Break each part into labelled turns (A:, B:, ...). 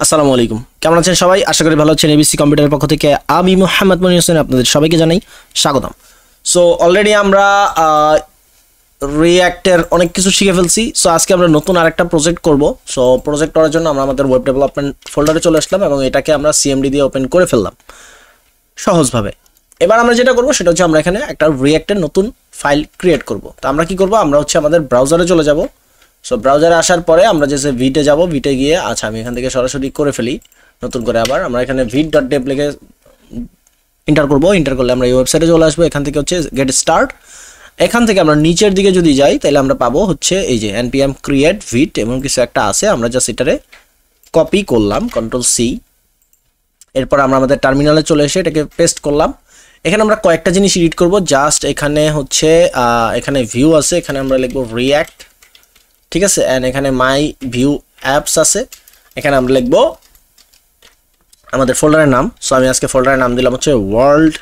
A: আসসালামু আলাইকুম, কেমন আছেন সবাই? আশা করি ভালো আছেন। এবিসি কম্পিউটারের পক্ষ থেকে আমি মোহাম্মদ মনির হোসেন আপনাদের সবাইকে জানাই স্বাগতম। সো অলরেডি আমরা রিঅ্যাক্টের অনেক কিছু শিখে ফেলছি। সো আজকে আমরা নতুন আরেকটা প্রজেক্ট করব। সো প্রজেক্ট করার জন্য আমরা আমাদের ওয়েব ডেভেলপমেন্ট ফোল্ডারে চলে আসলাম এবং এটাকে আমরা সিএমডি দিয়ে ওপেন করে ফেললাম সহজভাবে। এবার আমরা যেটা করব সেটা হচ্ছে আমরা এখানে একটা রিঅ্যাক্টের নতুন ফাইল ক্রিয়েট করব। তো আমরা কি করব, আমরা হচ্ছে আমাদের ব্রাউজারে চলে যাব। সো ব্রাউজারে আসার পরে আমরা যে ভিটে যাব, ভিটে গিয়ে আচ্ছা আমি এখান থেকে সরাসরি করে ফেলি নতুন করে। আবার আমরা এখানে vit.dev লিখে এন্টার করব। এন্টার করলে আমরা এই ওয়েবসাইটে চলে আসবো। এখান থেকে হচ্ছে গেট স্টার্ট। এখান থেকে আমরা নিচের দিকে যদি যাই তাহলে আমরা পাবো হচ্ছে এই যে npm create vit এবং কিছু একটা আছে। আমরা জাস্ট এটারে কপি করলাম, Ctrl+C। এরপর আমরা আমাদের টার্মিনালে চলে এসে এটাকে পেস্ট করলাম। এখানে আমরা কয়েকটা জিনিস এডিট করব। জাস্ট এখানে হচ্ছে এখানে ভিউ আছে, এখানে আমরা লিখবো রিঅ্যাক্ট, ঠিক আছে। এন্ড এখানে মাই ভিউ অ্যাপস আছে, এখানে আমরা লিখবো আমাদের ফোল্ডারের নাম। সো আমি আজকে ফোল্ডারের নাম দিলাম হচ্ছে world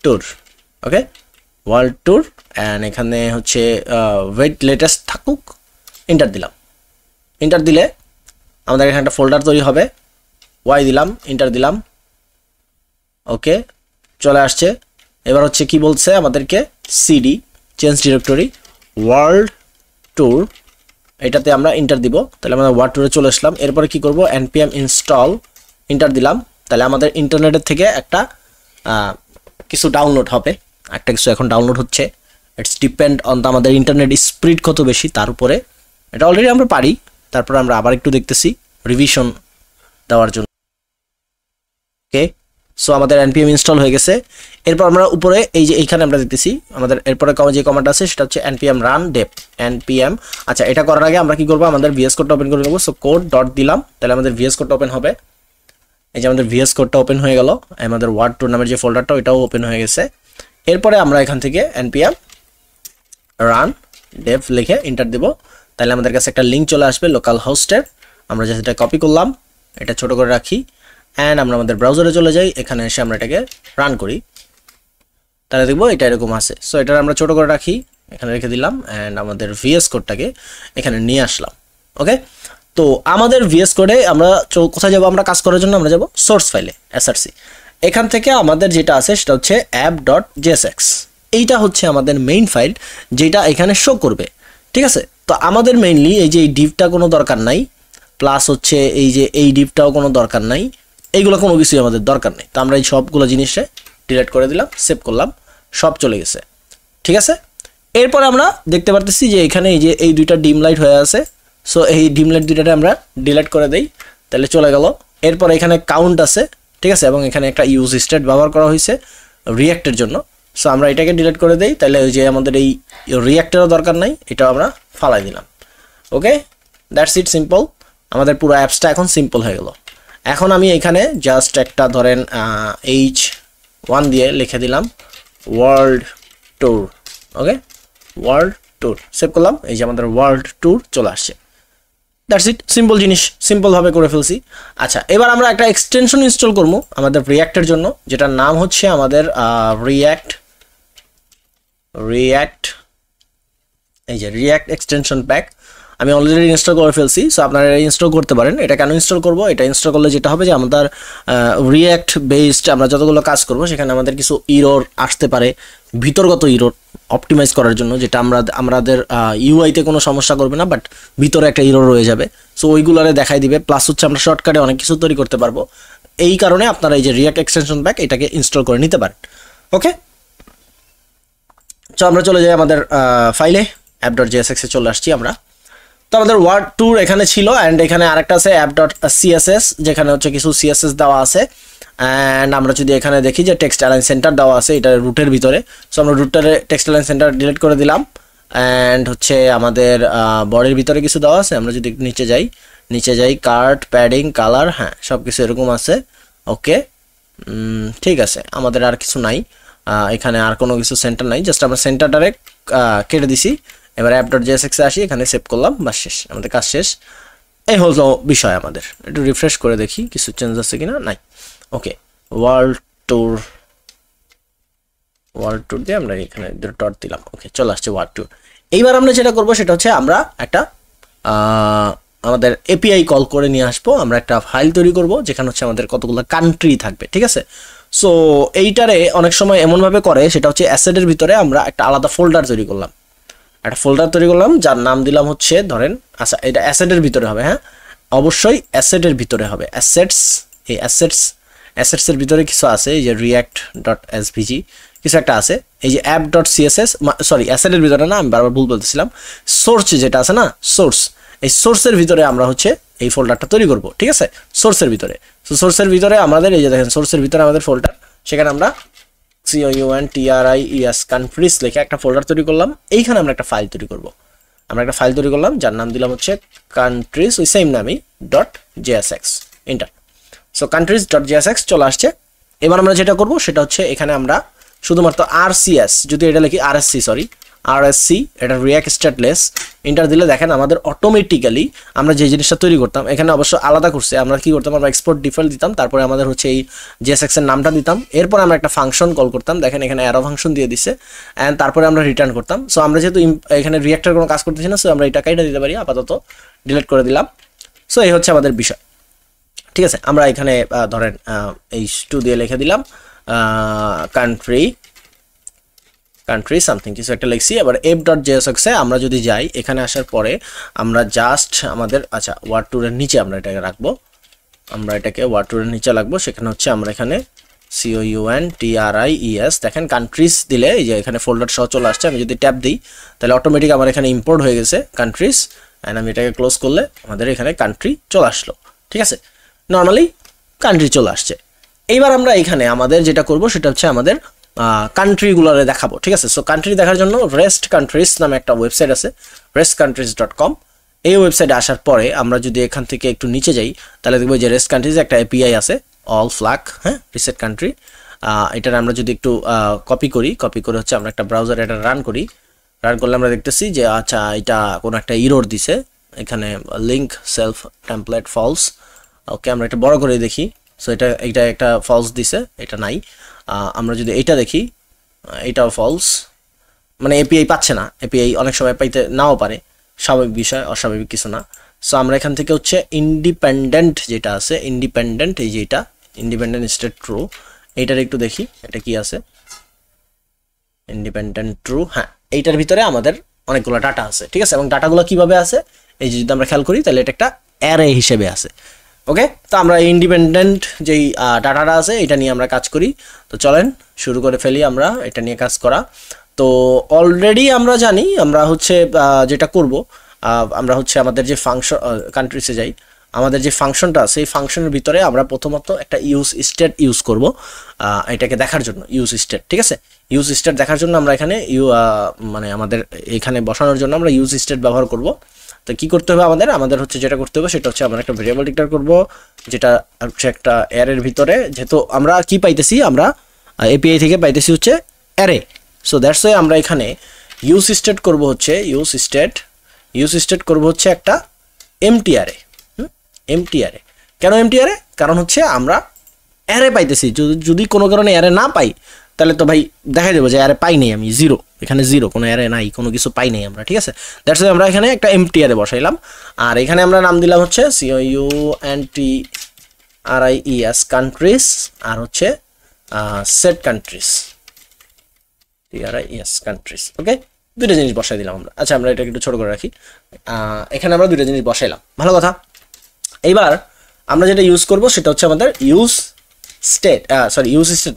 A: tour. Okay, world tour. And এখানে হচ্ছে ওয়েট লেটেস্ট থাকুক, এন্টার দিলাম। এন্টার দিলে আমাদের এখানে একটা ফোল্ডার তৈরি হবে। ওয়াই দিলাম, এন্টার দিলাম। ওকে, চলে আসছে। এবার হচ্ছে কি বলছে আমাদেরকে, CD change directory world tour, এটাতে আমরা এন্টার দিব। তাহলে আমরা ওয়ার্ল্ড ট্যুরে চলে আসলাম। এরপরে কি করব, npm ইনস্টল, এন্টার দিলাম। তাহলে আমাদের ইন্টারনেটের থেকে একটা কিছু ডাউনলোড হবে, একটা কিছু এখন ডাউনলোড হচ্ছে। ইটস ডিপেন্ড অন আমাদের ইন্টারনেট স্পিড কত বেশি তার উপরে। এটা অলরেডি আমরা পারি, তারপরে আমরা আবার একটু দেখতেছি রিভিশন দেওয়ার জন্য। ওকে, সো আমাদের npm ইনস্টল হয়ে গেছে। এরপর আমরা উপরে এই যে এইখানে আমরা দেখতেছি আমাদের এরপরে যে কমান্ড আছে সেটা হচ্ছে npm run dev npm। আচ্ছা, এটা করার আগে আমরা কি করব, আমাদের ভিএস কোডটা ওপেন করে নেব। সো কোড ডট দিলাম, তাহলে আমাদের ভিএস কোডটা ওপেন হবে। এই যে আমাদের ভিএস কোডটা ওপেন হয়ে গেল। আমাদের ওয়ার্ড ট্যুর নামের যে ফোল্ডারটা ওইটাও ওপেন হয়ে গেছে। এরপরে আমরা এখান থেকে npm run dev লিখে এন্টার দেব। তাহলে আমাদের কাছে একটা লিঙ্ক চলে আসবে লোকাল হোস্টের। আমরা জাস্ট এটা কপি করলাম, এটা ছোট করে রাখি অ্যান্ড আমরা আমাদের ব্রাউজারে চলে যাই। এখানে এসে আমরা এটাকে রান করি, তাহলে দেখবো এটা এরকম আছে। সো এটা আমরা ছোট করে রাখি, এখানে রেখে দিলাম অ্যান্ড আমাদের ভিএস কোডটাকে এখানে নিয়ে আসলাম। ওকে, তো আমাদের ভিএস কোডে আমরা কোথায় যাব, আমরা কাজ করার জন্য আমরা যাব সোর্স ফাইলে src। এখান থেকে আমাদের যেটা আছে সেটা হচ্ছে app.jsx। এইটা হচ্ছে আমাদের মেইন ফাইল যেটা এখানে শো করবে, ঠিক আছে। তো আমাদের মেইনলি এই যে এই ডিভটা কোনো দরকার নাই, প্লাস হচ্ছে এই যে এই ডিভটাও কোনো দরকার নাই, এইগুলো কোনো কিছুই আমাদের দরকার নেই। তো আমরা এই সবগুলো জিনিসে ডিলিট করে দিলাম, সেভ করলাম, সব চলে গেছে, ঠিক আছে। এরপর আমরা দেখতে পারতেছি যে এখানে এই যে এই দুইটা ডিম লাইট হয়ে আছে। সো এই ডিম লাইট দুইটাতে আমরা ডিলিট করে দেই, তাহলে চলে গেল। এরপর এখানে কাউন্ট আছে, ঠিক আছে, এবং এখানে একটা ইউজ স্টেট ব্যবহার করা হয়েছে রিঅ্যাক্টের জন্য। সো আমরা এটাকে ডিলিট করে দেই, তাহলে ওই যে আমাদের এই রিঅ্যাক্টেরও দরকার নাই, এটাও আমরা ফালাই দিলাম। ওকে, দ্যাটস ইট, সিম্পল। আমাদের পুরো অ্যাপসটা এখন সিম্পল হয়ে গেল। এখন আমি এখানে জাস্ট একটা ধরেন h1 দিয়ে লিখে দিলাম ওয়ার্ল্ড ট্যুর। ওকে, ওয়ার্ল্ড ট্যুর, সেভ করলাম। এই যে আমাদের ওয়ার্ল্ড ট্যুর চলে আসছে। দ্যাটস ইট, সিম্পল জিনিস, সিম্পলভাবে করে ফেলছি। আচ্ছা, এবার আমরা একটা এক্সটেনশন ইনস্টল করবো আমাদের রিঅ্যাক্টের জন্য, যেটার নাম হচ্ছে আমাদের রিঅ্যাক্ট এই যে রিঅ্যাক্ট এক্সটেনশন প্যাক। আমি অলরেডি ইনস্টল করে ফেলছি। সো আপনারা ইনস্টল করতে পারেন। এটা কেন ইনস্টল করব, এটা ইনস্টল করলে যেটা হবে যে আমাদের রিঅ্যাক্ট বেসড আমরা যতগুলো কাজ করব সেখানে আমাদের কিছু ইরর আসতে পারে, ভিতরগত ইরর অপটিমাইজ করার জন্য, যেটা আমাদের ইউআইতে কোনো সমস্যা করবে না, বাট ভিতরে একটা ইরর রয়ে যাবে। সো ওইগুলোরে দেখাই দিবে। প্লাস হচ্ছে আমরা শর্টকাটে অনেক কিছু তৈরি করতে পারবো। এই কারণে আপনারা এই যে রিঅ্যাক্ট এক্সটেনশন প্যাক এটাকে ইনস্টল করে নিতে পারেন। ওকে, তো আমরা চলে যাই আমাদের ফাইলে app.jsx এ চলে আসছি আমরা। তো আমাদের ওয়ার্ড ট্যুর এখানে ছিল অ্যান্ড এখানে আরেকটা আছে app.css, যেখানে হচ্ছে কিছু সিএসএস দেওয়া আছে। অ্যান্ড আমরা যদি এখানে দেখি যে টেক্সট অ্যালাইন সেন্টার দেওয়া আছে এটা রুটের ভিতরে। সো আমরা রুটারে টেক্সট অ্যালাইন সেন্টার ডিলিট করে দিলাম। অ্যান্ড হচ্ছে আমাদের বডির ভিতরে কিছু দেওয়া আছে। আমরা যদি নিচে যাই কার্ট, প্যাডিং, কালার, হ্যাঁ সব কিছু এরকম আছে। ওকে, ঠিক আছে, আমাদের আর কিছু নাই এখানে, আর কোনো কিছু সেন্টার নাই, জাস্ট আমরা সেন্টারটারে কেটে দিছি। এবার app.jsx এ আসি, এখানে সেভ করলাম, বাস শেষ, আমাদের কাজ শেষ। এই হলো বিষয় আমাদের। একটু রিফ্রেশ করে দেখি কিছু চেঞ্জ আছে কিনা, নাই। ওকে, ওয়ার্ল্ড ট্যুর দিয়ে আমরা এখানে ডট দিলাম। ওকে, চলে আসছে ওয়ার্ল্ড ট্যুর। এইবার আমরা যেটা করবো সেটা হচ্ছে আমরা একটা আমাদের এপিআই কল করে নিয়ে আসবো, আমরা একটা ফাইল তৈরি করব যেখানে হচ্ছে আমাদের কতগুলো কান্ট্রি থাকবে, ঠিক আছে। সো এইটারে অনেক সময় এমনভাবে করে, সেটা হচ্ছে অ্যাসেটের ভিতরে আমরা একটা আলাদা ফোল্ডার তৈরি করলাম, যার নাম দিলাম হচ্ছে ধরেন, আচ্ছা এটা অ্যাসেটের ভিতরে হবে, হ্যাঁ অবশ্যই অ্যাসেটের ভিতরে হবে, অ্যাসেটস। এই অ্যাসেটসের ভিতরে কিছু আছে, এই যে রিয়াক্ট ডট এসভিজি কিছু একটা আছে, এই যে অ্যাপ ডট সিএসএস, সরি অ্যাসেটের ভিতরে না, আমি বারবার ভুল বলতেছিলাম, সোর্স যেটা আছে না, সোর্স, এই সোর্সের ভিতরে আমরা হচ্ছে এই ফোল্ডারটা তৈরি করব, ঠিক আছে, সোর্সের ভিতরে। তো সোর্সের ভিতরে আমাদের এই যে দেখেন, সোর্সের ভিতরে আমাদের ফোল্ডার, সেখানে আমরা COUNTRIES কান্ট্রিজ লিখে একটা ফোল্ডার তৈরি করলাম, এইখানে আমরা একটা ফাইল তৈরি করব, যার নাম দিলাম হচ্ছে কান্ট্রিজ, ওই সেম নামই .jsx, enter. So countries .jsx চলে আসছে। এবার আমরা যেটা করব সেটা হচ্ছে এখানে আমরা শুধুমাত্র RCS, যদি এটা লিখি RSC, এটা রিয়াক্ট স্ট্যাটলেস, এন্টার দিলে দেখেন আমাদের অটোমেটিক্যালি আমরা যে জিনিসটা তৈরি করতাম, এখানে অবশ্য আলাদা করছে, আমরা কি করতাম, আমরা এক্সপোর্ট ডিফল্ট দিতাম, তারপরে আমাদের হচ্ছে এই JSX এর নামটা দিতাম, এরপর আমরা একটা ফাংশন কল করতাম, দেখেন এখানে অ্যারো ফাংশন দিয়ে দিছে, অ্যান্ড তারপরে আমরা রিটার্ন করতাম। সো আমরা যেহেতু এখানে রিয়াক্টের কোনো কাজ করতেছি না, সো আমরা এই টাকাইটা দিতে পারি, আপাতত ডিলিট করে দিলাম। সো এই হচ্ছে আমাদের বিষয়, ঠিক আছে। আমরা এখানে ধরেন H2 দিয়ে লিখে দিলাম কান্ট্রি সামথিং কিছু একটা লিখছি। এবার f.jsx এ আমরা যদি যাই, এখানে আসার পরে আমরা জাস্ট আমাদের, আচ্ছা ওয়ার্ড টুরের নিচে আমরা এটাকে রাখবো, আমরা এটাকে ওয়ার্ড টুরের নিচে রাখবো, সেখানে হচ্ছে আমরা এখানে COUNTRIES দেখেন কান্ট্রিজ দিলে এই যে এখানে ফোল্ডার সহ চলে আসছে। আমি যদি ট্যাব দিই তাহলে অটোমেটিক আমার এখানে ইম্পোর্ট হয়ে গেছে কান্ট্রিজ, অ্যান্ড আমি এটাকে ক্লোজ করলে আমাদের এখানে কান্ট্রি চলে আসলো, ঠিক আছে, নর্মালি কান্ট্রি চলে আসছে। এইবার আমরা এখানে আমাদের যেটা করব সেটা হচ্ছে আমাদের কান্ট্রিগুলোরে দেখাবো, ঠিক আছে। সো কান্ট্রি দেখার জন্য রেস্ট কান্ট্রিজ নামে একটা ওয়েবসাইট আছে, restcountries.com। এই ওয়েবসাইটে আসার পরে আমরা যদি এখান থেকে একটু নিচে যাই তাহলে দেখবো যে রেস্ট কান্ট্রিজ একটা এপিআই আছে, অল ফ্ল্যাগ, হ্যাঁ রিসেট কান্ট্রি। এটার আমরা যদি একটু কপি করে হচ্ছে আমরা একটা ব্রাউজারে এটা রান করলে আমরা দেখতেছি যে আচ্ছা এটা কোনো একটা ইরর দিছে, এখানে লিঙ্ক সেলফ টেমপ্লেট ফলস। ওকে, আমরা এটা বড় করে দেখি। সো এটা একটা ফলস দিছে, এটা নাই। আমরা যদি এইটা দেখি, এটাও ফলস, মানে এপিআই পাচ্ছে না। এপিআই অনেক সময় পাইতে নাও পারে, স্বাভাবিক বিষয়, অস্বাভাবিক কিছু না। সো আমরা এখান থেকে হচ্ছে ইন্ডিপেন্ডেন্ট যেটা আছে, ইন্ডিপেন্ডেন্ট, এই যে এটা ইন্ডিপেন্ডেন্ট স্টেট ট্রু, এইটার একটু দেখি এটা কি আছে, ইন্ডিপেন্ডেন্ট ট্রু, হ্যাঁ এইটার ভিতরে আমাদের অনেকগুলো ডাটা আছে, ঠিক আছে। এবং ডাটাগুলো কিভাবে আছে, এই যে যদি আমরা খেয়াল করি তাহলে এটা একটা অ্যারে হিসেবে আছে। ওকে, তো আমরা ইন্ডিপেন্ডেন্ট যেই ডাটাটা আছে এটা নিয়ে আমরা কাজ করি। তো চলেন শুরু করে ফেলি আমরা এটা নিয়ে কাজ করা। তো অলরেডি আমরা জানি আমরা হচ্ছে যেটা করব, আমরা হচ্ছে আমাদের যে ফাংশন, কান্ট্রিসে যাই, আমাদের যে ফাংশনটা আছে এই ফাংশনের ভিতরে আমরা প্রথমত একটা ইউজ স্টেট ইউজ করব এটাকে দেখার জন্য, ইউজ স্টেট, ঠিক আছে। ইউজ স্টেট দেখার জন্য আমরা এখানে মানে আমাদের এখানে বসানোর জন্য আমরা ইউজ স্টেট ব্যবহার করব। তো কি করতে হবে আমাদের হচ্ছে যেটা করতে হবে সেটা হচ্ছে আমরা একটা ভেরিয়েবল ডিক্লেয়ার করব, যেটা হচ্ছে একটা অ্যারের ভিতরে, যেহেতু আমরা কি পাইতেছি, আমরা এপিআই থেকে পাইতেছি হচ্ছে অ্যারে। সো দ্যাটস ওয়াই আমরা এখানে ইউজ স্টেট করব হচ্ছে একটা এমটি অ্যারে। এমটি অ্যারে কেন এমটি অ্যারে? কারণ হচ্ছে আমরা অ্যারে পাইতেছি, যদি কোনো কারণে অ্যারে না পাই তাহলে তো ভাই দেখাই দেবো যে অ্যারে পাই নাই, আমি জিরো, এখানে জিরো, কোনো অ্যারে নাই, কোনো কিছু পাই নাই আমরা, ঠিক আছে। দ্যাটস ওয়াই আমরা এখানে একটা এমটি অ্যারে বসাইলাম, আর এখানে আমরা নাম দিলাম হচ্ছে COUNTRIES কান্ট্রিজ, আর হচ্ছে সেট কান্ট্রিজ, TRIES কান্ট্রিজ। ওকে, দুইটা জিনিস বসাই দিলাম আমরা। আচ্ছা আমরা এটাকে একটু ছোট করে রাখি, এখানে আমরা দুইটা জিনিস বসাইলাম, ভালো কথা। এইবার আমরা যেটা ইউজ করব সেটা হচ্ছে আমাদের ইউজ স্টেট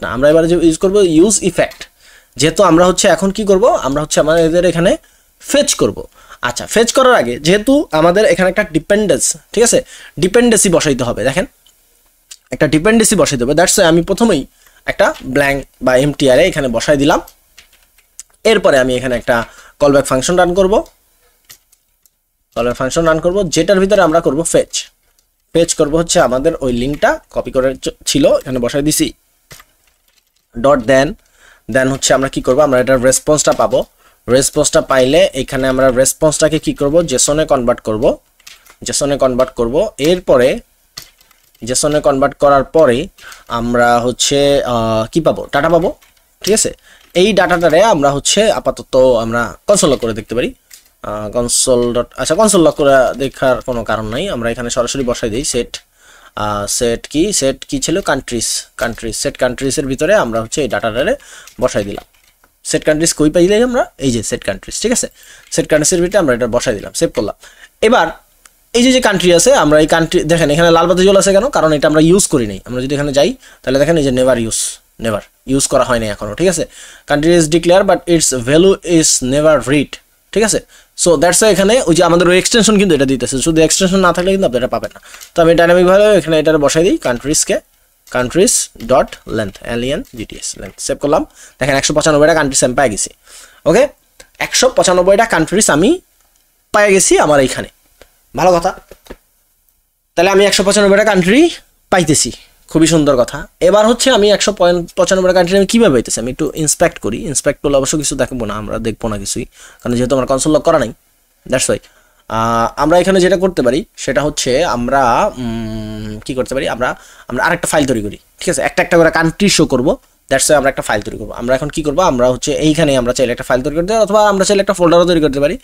A: না, আমরা এবারে যে ইউজ করব ইউজ ইফেক্ট। যেহেতু আমরা হচ্ছে এখন কি করব, আমরা হচ্ছে আমাদের এখানে ফেচ করব। আচ্ছা, ফেচ করার আগে যেহেতু আমাদের এখানে একটা ডিপেন্ডেন্স, ঠিক আছে, ডিপেন্ডেন্সি বসাইতে হবে। দেখেন একটা ডিপেন্ডেন্সি বসাইতে হবে, দ্যাটস ওয়াই আমি প্রথমেই একটা ব্ল্যাঙ্ক বা এমটি অ্যারে এখানে বসাই দিলাম। এরপরে আমি এখানে একটা কলব্যাক ফাংশন রান করব, যেটার ভিতরে আমরা করব ফেচ করব হচ্ছে আমাদের ওই লিঙ্কটা কপি করে ছিল, এখানে বসাই দিছি ডট দেন হচ্ছে আমরা কি করব, আমরা এটার রেসপন্সটা পাবো। রেসপন্সটা পাইলে এখানে আমরা রেসপন্সটাকে কি করব, জেসনে কনভার্ট করব। এরপরে জেসনে কনভার্ট করার পরে আমরা হচ্ছে কি পাবো, ডাটা পাবো, ঠিক আছে। এই ডাটাটারে আমরা হচ্ছে আপাতত আমরা কনসোল করে দেখতে পারি। কনসোল ডট, আচ্ছা কনসোল লক করে দেখার কোনো কারণ নাই, আমরা এখানে সরাসরি বসাই দিই সেট সেট কি ছিল কান্ট্রিজ সেট কান্ট্রিজের ভিতরে আমরা হচ্ছে এই ডাটাটারে বসাই দিলাম। সেট কান্ট্রিজ কই পাইলে আমরা এই যে সেট কান্ট্রিজ, ঠিক আছে, সেট কান্ট্রিজের ভিতরে আমরা এটা বসাই দিলাম, সেভ করলাম। এবার এই যে কান্ট্রি আছে, আমরা এই কান্ট্রি দেখেন এখানে লাল বাতি জ্বল আছে কেন, কারণ এটা আমরা ইউজ করি নাই। আমরা যদি এখানে যাই তাহলে দেখেন এই যে নেভার ইউজ করা হয়নি এখনো, ঠিক আছে। Country is declare but it's value is never read, ঠিক আছে। সো দ্যাটস এখানে ওই যে আমাদের ওই এক্সটেনশন কিন্তু এটা দিতেছে, শুধু এক্সটেনশন না থাকলে কিন্তু আপনি এটা পাবেন না। তো আমি ডাইনামিকভাবে এখানে এটা বসাই দিই countries dot length LENGTS length, save করলাম। দেখেন 195টা কান্ট্রিজ আমি পেয়ে গেছি। ওকে, 195টা কান্ট্রিজ আমি পেয়ে গেছি আমার এইখানে, ভালো কথা। তাহলে আমি 195টা কান্ট্রি পাইতেছি, খুবই সুন্দর কথা। এবার হচ্ছে আমি 195টা কান্ট্রি আমি কীভাবে পাইতেছি, আমি একটু ইন্সপেক্ট করি। ইন্সপেক্ট করলে অবশ্য কিছু দেখবো না, আমরা দেখবো না কিছুই, কারণ যেহেতু আমার কনসোল লক করা নাই, দ্যাটস ওয়াই। আমরা এখানে যেটা করতে পারি সেটা হচ্ছে আমরা কি করতে পারি, আমরা আরেকটা ফাইল তৈরি করি, ঠিক আছে। একটা করে কান্ট্রি শো করবো, দ্যাটস ওয়াই আমরা একটা ফাইল তৈরি করবো। আমরা এখন কি করবো, আমরা হচ্ছে এইখানে আমরা চাইলে একটা ফাইল তৈরি করতে পারি, অথবা আমরা চাইলে একটা ফোল্ডারও তৈরি করতে পারি।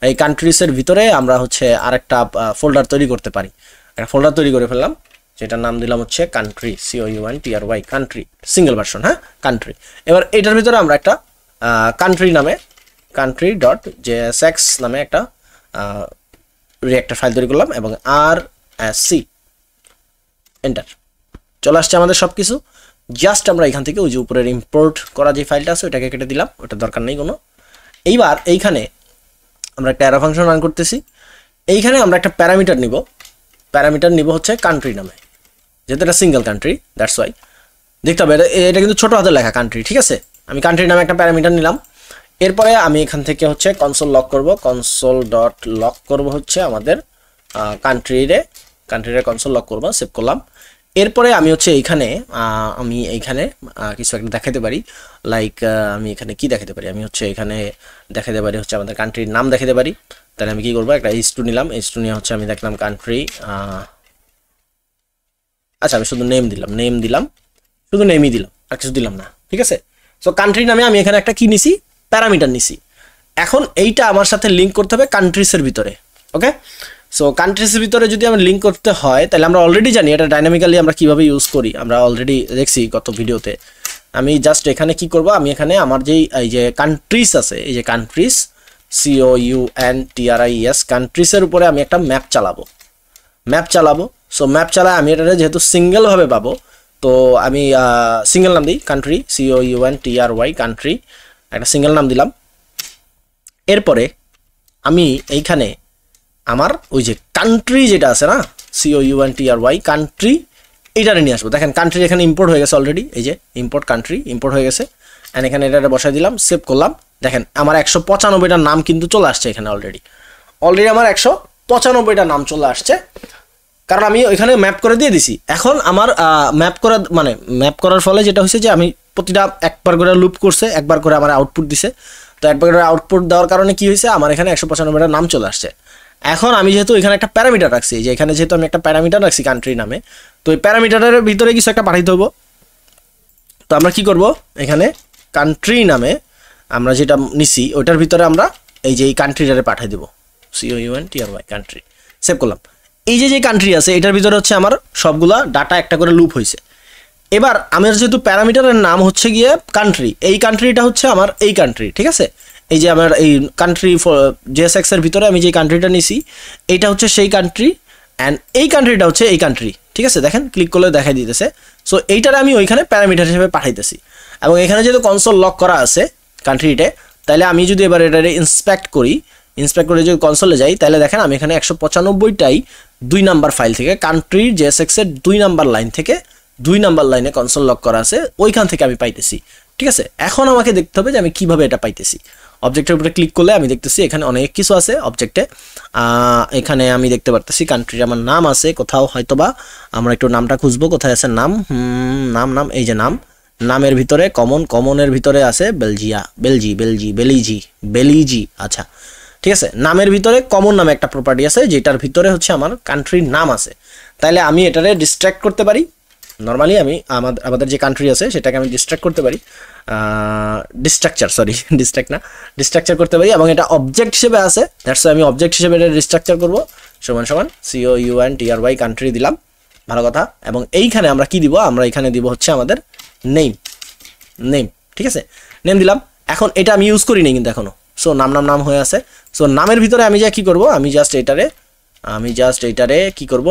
A: এই কান্ট্রিজের ভিতরে আমরা হচ্ছে আরেকটা ফোল্ডার তৈরি করতে পারি। একটা ফোল্ডার তৈরি করে ফেললাম, যেটার নাম দিলাম হচ্ছে country, COUNTRY country, single version, হ্যাঁ কান্ট্রি। এবার এটার ভিতরে আমরা একটা country.jsx নামে একটা রিঅ্যাক্টর ফাইল তৈরি করলাম এবং RSC এন্টার, চলে আসছে আমাদের সব কিছু। জাস্ট আমরা এখান থেকে ওই যে উপরের ইম্পোর্ট করা যে ফাইলটা আছে ওটাকে কেটে দিলাম, ওটা দরকার নেই কোনো। এইবার এইখানে আমরা একটা অ্যারো ফাংশন রান করতেছি, এইখানে আমরা একটা প্যারামিটার নিব হচ্ছে কান্ট্রি নামে, যেহেতু এটা সিঙ্গেল কান্ট্রি, দ্যাটস ওয়াই দেখতে হবে এটা কিন্তু ছোট হাতে লেখা কান্ট্রি, ঠিক আছে। আমি কান্ট্রি নামে একটা প্যারামিটার নিলাম। এরপরে আমি এখান থেকে হচ্ছে কনসোল লক করব, কনসোল ডট লক করব হচ্ছে আমাদের কান্ট্রিরে কনসোল লক করব, সেভ করলাম। এরপরে আমি হচ্ছে এইখানে কিছু একটা দেখাতে পারি, লাইক আমি এখানে কি দেখাতে পারি, আমি হচ্ছে এখানে দেখাতে পারি হচ্ছে আমাদের কান্ট্রির নাম দেখাতে পারি। তাহলে আমি কি করবো, একটা H2 নিলাম, H2 নিয়ে হচ্ছে আমি দেখলাম কান্ট্রি, আচ্ছা আমি শুধু নেম দিলাম, শুধু নেমই দিলাম, আর কিছু দিলাম না, ঠিক আছে। সো কান্ট্রি নামে আমি এখানে একটা কি নিছি, প্যারামিটার নিছি। এখন এইটা আমার সাথে লিঙ্ক করতে হবে কান্ট্রিজের ভিতরে। ওকে, সো কান্ট্রিজের ভিতরে যদি আমরা লিঙ্ক করতে হয় তাহলে আমরা অলরেডি জানি এটা ডাইনামিক্যালি আমরা কিভাবে ইউজ করি, আমরা অলরেডি দেখছি গত ভিডিওতে। আমি জাস্ট এখানে কি করব, আমি এখানে আমার যেই এই যে কান্ট্রিজ আছে, এই যে কান্ট্রিজ COUNTRIES কান্ট্রিজের উপরে আমি একটা ম্যাপ চালাবো। সো ম্যাপ চালায় আমি এটা যেহেতু সিঙ্গেলভাবে পাবো, তো আমি সিঙ্গেল নাম দিই কান্ট্রি, COUNTRY কান্ট্রি, একটা সিঙ্গেল নাম দিলাম। এরপরে আমি এইখানে আমার ওই যে কান্ট্রি যেটা আছে না, COUNTRY কান্ট্রি, এইটা নিয়ে আসবো। দেখেন কান্ট্রি এখানে ইম্পোর্ট হয়ে গেছে অলরেডি, এই যে ইম্পোর্ট কান্ট্রি ইম্পোর্ট হয়ে গেছে, অ্যান্ড এখানে এটা বসাই দিলাম, সেভ করলাম। দেখেন আমার 195টা নাম কিন্তু চলে আসছে এখানে অলরেডি আমার 195টা নাম চলে আসছে, কারণ আমি ওইখানে ম্যাপ করে দিয়ে দিছি। এখন আমার ম্যাপ করার ফলে যেটা হয়েছে যে আমি প্রতিটা একবার করে লুপ করছে, একবার করে আমার আউটপুট দিছে। তো একবার করে আউটপুট দেওয়ার কারণে কি হয়েছে, আমার এখানে 195টা নাম চলে আসছে। এখন আমি যেহেতু এখানে একটা প্যারামিটার রাখছি, যে এখানে যেহেতু আমি একটা প্যারামিটার রাখছি কান্ট্রি নামে, তো এই প্যারামিটারের ভিতরে কিছু একটা পাঠাইতে হবো। তো আমরা কি করব, এখানে কান্ট্রি নামে আমরা যেটা নিছি ওইটার ভিতরে আমরা এই যে এই কান্ট্রিটারে পাঠিয়ে দেবো, COUNTRY কান্ট্রি, সেভ করলাম। এই যে কান্ট্রি আছে এটার ভিতরে হচ্ছে আমার সবগুলা ডাটা একটা করে লুপ হয়েছে। এবার আমার যেহেতু প্যারামিটারের নাম হচ্ছে গিয়ে কান্ট্রি, এই কান্ট্রিটা হচ্ছে আমার এই কান্ট্রি, ঠিক আছে। এই যে আমার এই কান্ট্রি JSX এর ভিতরে আমি যে কান্ট্রিটা নিছি এইটা হচ্ছে সেই কান্ট্রি, অ্যান্ড এই কান্ট্রিটা হচ্ছে এই কান্ট্রি, ঠিক আছে। দেখেন ক্লিক করলে দেখাই দিতেছে। সো এইটার আমি ওইখানে প্যারামিটার হিসেবে পাঠাইতেছি, এবং এখানে যেহেতু কনসোল লক করা আছে কান্ট্রিতে, তাহলে আমি যদি এবার এটা ইন্সপেক্ট করে যদি কনসোলে যাই, তাহলে দেখেন আমি এখানে 195টাই 2 নাম্বার ফাইল থেকে কান্ট্রির JSX এর 2 নাম্বার লাইন থেকে 2 নাম্বার লাইনে কনসোল লক করা আছে, ওইখান থেকে আমি পাইতেছি, ঠিক আছে। এখন আমাকে দেখতে হবে যে আমি কিভাবে এটা পাইতেছি। অবজেক্টের উপরে ক্লিক করলে আমি দেখতেছি এখানে অনেক কিছু আছে অবজেক্টে। এখানে আমি দেখতে পারতেছি কান্ট্রির আমার নাম আছে কোথাও, হয়তোবা আমরা একটু নামটা খুঁজবো, কোথায় আছে নাম, এই যে নামের ভিতরে কমনের ভিতরে আছে বেলিজি, আচ্ছা ঠিক আছে। নামের ভিতরে কমন নামে একটা প্রপার্টি আছে, যেটার ভিতরে হচ্ছে আমার কান্ট্রির নাম আছে। তাইলে আমি এটারে ডিস্ট্র্যাক্ট করতে পারি, নর্মালি আমি আমাদের যে কান্ট্রি আছে সেটাকে আমি ডিস্ট্রাক্ট করতে পারি, ডিস্ট্রাকচার করতে পারি, এবং এটা অবজেক্ট হিসেবে আছে, দ্যাটস আমি অবজেক্ট হিসেবে এটা ডিস্ট্রাকচার করবো। সমান সমান COUNTRY কান্ট্রি দিলাম, ভালো কথা। এবং এইখানে আমরা কি দিব, আমরা এখানে দিব হচ্ছে আমাদের নেম, ঠিক আছে, নেম দিলাম। এখন এটা আমি ইউজ করি নাই কিন্তু এখনো, সো নাম হয়ে আছে। সো নামের ভিতরে আমি যা কি করব, আমি জাস্ট এইটারে কি করব,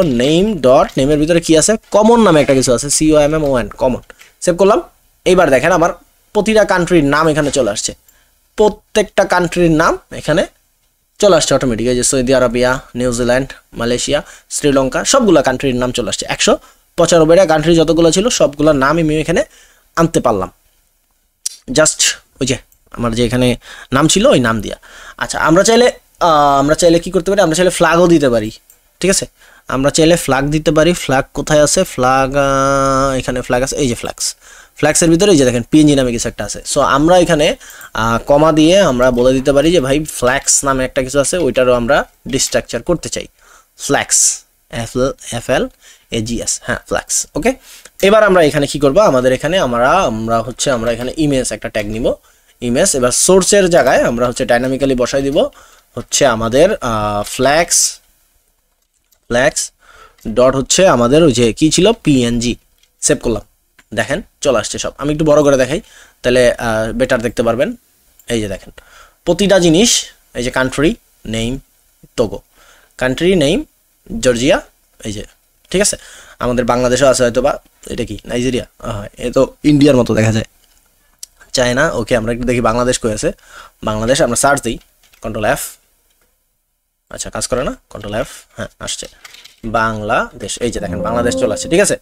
A: নেমের ভিতরে কি আছে, কমন নামে একটা কিছু আছে, COMMON, কমন, সেভ করলাম। এইবার দেখেন আমার প্রতিটা কান্ট্রির নাম এখানে চলে আসছে, প্রত্যেকটা কান্ট্রির নাম এখানে চলে আসছে অটোমেটিক। এই যে Saudi Arabia, New Zealand, Malaysia, Sri Lanka, সবগুলো কান্ট্রির নাম চলে আসছে। 195টা কান্ট্রি যতগুলো ছিল সবগুলোর নাম আমি এখানে আনতে পারলাম, জাস্ট ওই যে আমার যে এখানে নাম ছিল ওই নাম দিয়া। আচ্ছা, আমরা চাইলে কি করতে পারি, আমরা চাইলে ফ্ল্যাগও দিতে পারি, ঠিক আছে, আমরা চাইলে ফ্ল্যাগ দিতে পারি। ফ্ল্যাগ কোথায় আছে, ফ্ল্যাগ এখানে ফ্ল্যাগ আছে, এই যে ফ্ল্যাক্সের ভিতরে এই যে দেখেন PNG নামে কিছু একটা আছে। সো আমরা এখানে কমা দিয়ে আমরা বলে দিতে পারি যে ভাই ফ্ল্যাক্স নামে একটা কিছু আছে, ওইটারও আমরা ডিস্ট্রাকচার করতে চাই, ফ্ল্যাক্স, FLAGS, হ্যাঁ ফ্ল্যাক্স। ওকে, এবার আমরা এখানে কি করব, আমাদের এখানে আমরা এখানে ইমেজ একটা ট্যাগ নিব, ইমেজ। এবার সোর্সের জায়গায় আমরা হচ্ছে ডাইনামিক্যালি বসাই দিব হচ্ছে আমাদের ফ্ল্যাক্স ডট হচ্ছে আমাদের ওই যে কি ছিল PNG, সেভ করলাম। দেখেন চলে আসছে সব। আমি একটু বড় করে দেখাই তাহলে বেটার দেখতে পারবেন। এই যে দেখেন প্রতিটা জিনিস, এই যে country name Togo, country name Georgia, এই যে ঠিক আছে। আমাদের বাংলাদেশও আছে হয়তো, বা এটা কি নাইজেরিয়া, এ তো ইন্ডিয়ার মতো দেখা যায়, চায়না। ওকে, আমরা একটু দেখি বাংলাদেশ কই আছে, বাংলাদেশ আমরা সার্চ দিই, Ctrl+F, আচ্ছা কাজ করে না, Ctrl+F, হ্যাঁ আসছে বাংলাদেশ। এই যে দেখেন বাংলাদেশ চলে আসছে, ঠিক আছে।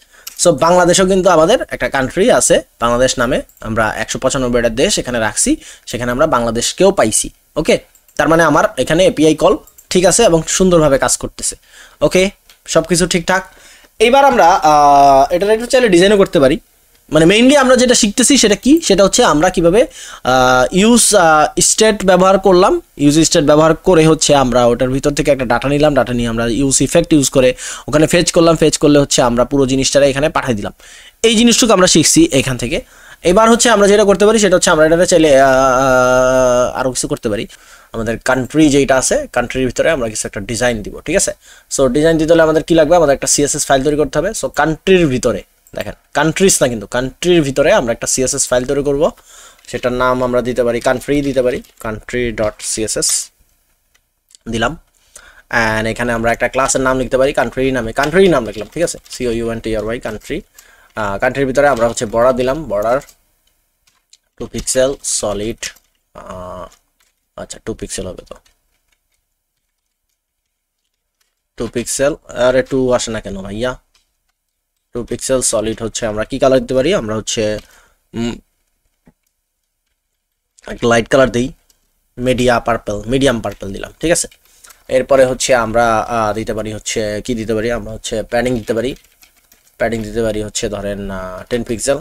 A: সো বাংলাদেশও কিন্তু আমাদের একটা কান্ট্রি আছে বাংলাদেশ নামে, আমরা 195টা দেশ এখানে রাখছি, সেখানে আমরা বাংলাদেশকেও পাইছি। ওকে, তার মানে আমার এখানে API কল ঠিক আছে এবং সুন্দরভাবে কাজ করতেছে। ওকে, সবকিছু ঠিকঠাক। এইবার আমরা এটা একটু চাইলে ডিজাইনও করতে পারি। মানে মেইনলি আমরা যেটা শিখতেছি সেটা কি, সেটা হচ্ছে আমরা কিভাবে ইউজ স্টেট ব্যবহার করলাম, ইউজ স্টেট ব্যবহার করে হচ্ছে আমরা ওটার ভিতর থেকে একটা ডাটা নিলাম, ডাটা নিয়ে আমরা ইউজ ইফেক্ট ইউজ করে ওখানে ফেচ করলাম, ফেচ করলে হচ্ছে আমরা পুরো জিনিসটা এখানে পাঠিয়ে দিলাম। এই জিনিসটুকু আমরা শিখছি এখান থেকে। এবার হচ্ছে আমরা যেটা করতে পারি সেটা হচ্ছে আমরা এটাতে চাইলে আরও কিছু করতে পারি। আমাদের কান্ট্রি যেটা আছে, কান্ট্রির ভিতরে আমরা কিছু একটা ডিজাইন দিব, ঠিক আছে। সো ডিজাইন দিতে হলে আমাদের কি লাগবে, আমাদের একটা CSS ফাইল তৈরি করতে হবে। সো কান্ট্রির ভিতরে দেখেন, কান্ট্রিজ না কিন্তু, কান্ট্রির ভিতরে আমরা একটা CSS ফাইল তৈরি করব, সেটার নাম আমরা দিতে পারি কান্ট্রি, দিতে পারি country.css দিলাম। অ্যান্ড এখানে আমরা একটা ক্লাসের নাম লিখতে পারি কান্ট্রির নাম লিখলাম, ঠিক আছে, COUNTRY কান্ট্রি। কান্ট্রির ভিতরে আমরা হচ্ছে বর্ডার দিলাম, বর্ডার 2 পিক্সেল সলিড, আচ্ছা 2 পিক্সেল হবে তো, 2 পিক্সেল, আরে 2 আসে না কেন ভাইয়া, 2 পিক্সেল সলিড হচ্ছে আমরা কি কালার দিতে পারি, আমরা হচ্ছে একটা লাইট কালার দিই, মিডিয়াম পার্পল দিলাম, ঠিক আছে। এরপরে হচ্ছে আমরা দিতে পারি হচ্ছে কি দিতে পারি, আমরা হচ্ছে প্যাডিং দিতে পারি হচ্ছে ধরেন 10 পিক্সেল,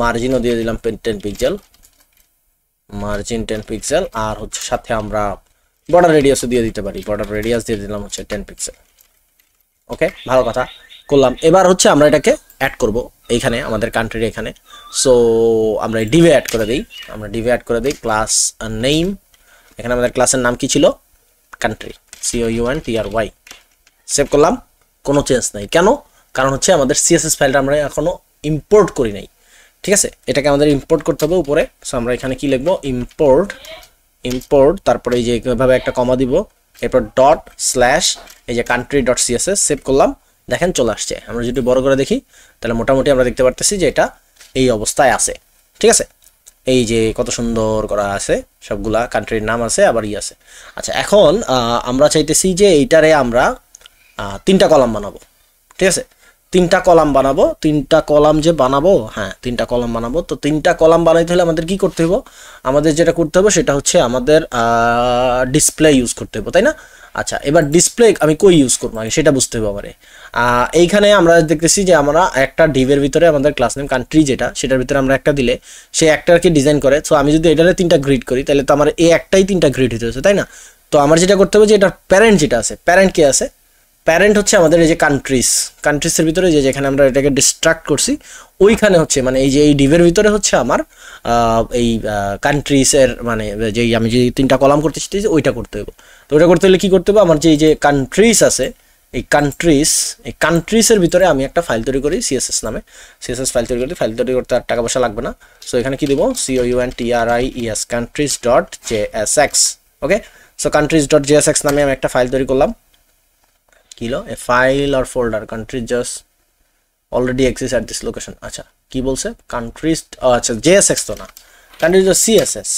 A: মার্জিনও দিয়ে দিলাম 10 পিক্সেল, মার্জিন 10 পিক্সেল, আর হচ্ছে সাথে আমরা বর্ডার রেডিয়াসও দিয়ে দিতে পারি, বর্ডার রেডিয়াস দিয়ে দিলাম হচ্ছে 10 পিক্সেল। ওকে, ভালো কথা করলাম। এবার হচ্ছে আমরা এটাকে অ্যাড করব এইখানে আমাদের কান্ট্রির এখানে। সো আমরা ডিভে অ্যাড করে দিই, ক্লাস নেম, এখানে আমাদের ক্লাসের নাম কি ছিল, কান্ট্রি, COUNTRY, সেভ করলাম, কোনো চেঞ্জ নাই। কেন? কারণ হচ্ছে আমাদের CSS ফাইলটা আমরা এখনো ইম্পোর্ট করি নাই, ঠিক আছে, এটাকে আমাদের ইম্পোর্ট করতে হবে উপরে। সো আমরা এখানে কি লিখবো, ইম্পোর্ট, তারপরে এই যে এইভাবে একটা কমা দিব, এরপর ডট স্ল্যাশ এই যে country.css, সেভ করলাম। দেখেন চলে আসছে। আমরা যদি বড় করে দেখি তাহলে মোটামুটি আমরা দেখতে পারতেছি যে এটা এই অবস্থায় আছে, ঠিক আছে। এই যে কত সুন্দর করা আছে, সবগুলা কান্ট্রির নাম আছে, আবার আছে। আচ্ছা, এখন আমরা চাইতেছি যে এইটারে আমরা 3টা কলাম বানাবো, ঠিক আছে, 3টা কলাম বানাবো, 3টা কলাম যে বানাবো, হ্যাঁ 3টা কলাম বানাবো। তো 3টা কলাম বানাইতে হলে আমাদের কি করতে হবে, আমাদের যেটা করতে হবে সেটা হচ্ছে আমাদের ডিসপ্লে ইউজ করতে হবে, তাই না। আচ্ছা, এবার ডিসপ্লে আমি কই ইউজ করবো আগে সেটা বুঝতে হবে আমারে। এইখানে আমরা দেখতেছি যে আমরা একটা ডিভের ভিতরে আমাদের ক্লাস নেম কান্ট্রি যেটা, সেটার ভিতরে আমরা একটা দিলে সে একটাকে ডিজাইন করে। সো আমি যদি এটারে 3টা গ্রিড করি তাহলে তো আমার এই একটাই 3টা গ্রিড হতে হচ্ছে, তাই না। তো আমার যেটা করতে হবে যে এটার প্যারেন্ট যেটা আছে, প্যারেন্ট কে আছে, প্যারেন্ট হচ্ছে আমাদের এই যে কান্ট্রিজের ভিতরে যেখানে আমরা এটাকে ডিস্ট্রাক্ট করছি ওইখানে হচ্ছে মানে এই যে এই ডিভের ভিতরে হচ্ছে আমার এই কান্ট্রিজের মানে যেই আমি যে 3টা কলাম করতে চাইছি ওইটা করতে হবে। তো ওইটা করতে হলে কী করতে হবে, আমার যে এই যে কান্ট্রিজ আছে এই কান্ট্রিজের ভিতরে আমি একটা ফাইল তৈরি করি সিএসএস নামে। সিএসএস ফাইল তৈরি করতে আর টাকা পয়সা লাগবে না। সো এখানে কি দেবো, COUNTRIES countries.jsx। ওকে, সো countries.jsx নামে আমি একটা ফাইল তৈরি করলাম। Kilo A file R folder countries just already exists at this location। আচ্ছা কি বলছে countries, আচ্ছা JSX তো না, countries CSS,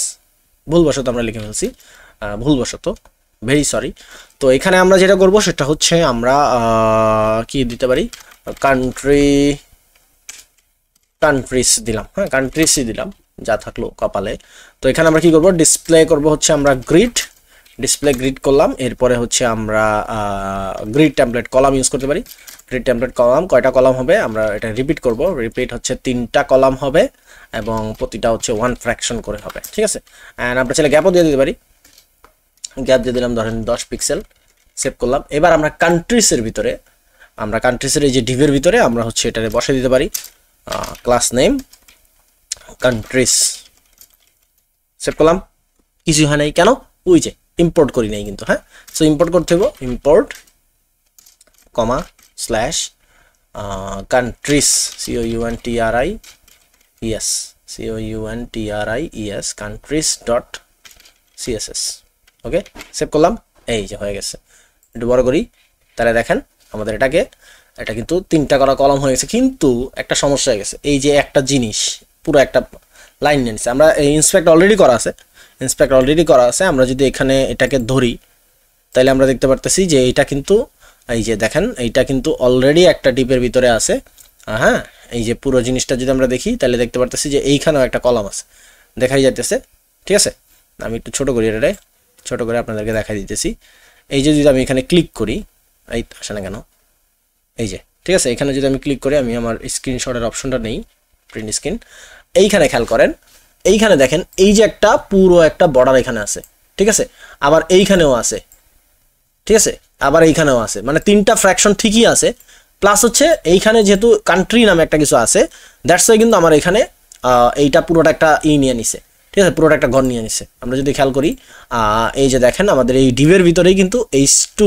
A: ভুলবশত আমরা লিখে ফেলছি, ভুলবশত, ভেরি সরি। তো এখানে আমরা যেটা করব সেটা হচ্ছে আমরা কি দিতে পারি, কান্ট্রিজ দিলাম, হ্যাঁ কান্ট্রিজই দিলাম যা থাকলো কপালে। তো এখানে আমরা কি করব, ডিসপ্লে করব হচ্ছে আমরা ডিসপ্লে গ্রিড করলাম। এরপরে হচ্ছে আমরা গ্রিড টেমপ্লেট কলাম ইউজ করতে পারি। গ্রিড টেমপ্লেট কলাম কয়টা কলাম হবে আমরা এটা রিপিট করব। রিপিট হচ্ছে 3টা কলাম হবে এবং প্রতিটা হচ্ছে 1 ফ্র্যাকশন করে হবে, ঠিক আছে। অ্যান্ড আমরা চাইলে গ্যাপও দিয়ে দিতে পারি, গ্যাপ দিয়ে দিলাম ধরেন 10 পিক্সেল, সেভ করলাম। এবার আমরা কান্ট্রিজের ভিতরে কান্ট্রিজের এই যে ডিভের ভিতরে আমরা হচ্ছে এটারে বসে দিতে পারি ক্লাস নেম কান্ট্রিজ, সেভ করলাম। কিছু হয় নাই কেন, ওই যে ইম্পোর্ট করি নাই কিন্তু, হ্যাঁ। সো ইম্পোর্ট করতে হবে, ইম্পোর্ট কমা স্ল্যাশ কান্ট্রিজ COUNTRIES countries.css। ওকে, সেভ করলাম, এই যে হয়ে গেছে। একটু বড় করি তাহলে দেখেন আমাদের এটা কিন্তু 3টা করা কলম হয়ে গেছে। কিন্তু একটা সমস্যা হয়ে গেছে, এই যে একটা জিনিস পুরো একটা লাইন নিয়ে নিচ্ছে। আমরা এই ইন্সপেক্ট অলরেডি করা আছে, আমরা যদি এখানে এটাকে ধরি তাহলে আমরা দেখতে পারতেছি যে এটা কিন্তু এই যে দেখেন এইটা কিন্তু অলরেডি একটা ডিপের ভিতরে আছে, হ্যাঁ। এই যে পুরো জিনিসটা যদি আমরা দেখি তাহলে দেখতে পারতেছি যে এইখানেও একটা কলাম আছে, দেখাই যাইতেছে, ঠিক আছে। আমি একটু ছোট করি, এটা ছোট করে আপনাদেরকে দেখাই দিতেছি। এই যে যদি আমি এখানে ক্লিক করি, এই আসে না কেন, এই যে ঠিক আছে, এখানে যদি আমি ক্লিক করি, আমি আমার স্ক্রিনশটের অপশনটা নেই, প্রিন্ট স্ক্রিন, এইখানে খেয়াল করেন, এইখানে দেখেন এই যে একটা পুরো একটা বর্ডার এখানে আছে, ঠিক আছে। আবার এইখানেও আছে, ঠিক আছে, আবার এইখানেও আছে, মানে 3টা ফ্র্যাকশন ঠিকই আছে। প্লাস হচ্ছে এইখানে যেহেতু কান্ট্রি নামে একটা কিছু আছে, দ্যাটস ওয়াই কিন্তু আমার এখানে এইটা পুরোটা একটা নিয়ে নিছে, ঠিক আছে, পুরোটা একটা ঘর নিয়ে নিছে। আমরা যদি খেয়াল করি এই যে দেখেন আমাদের এই ডিভের ভিতরেই কিন্তু H2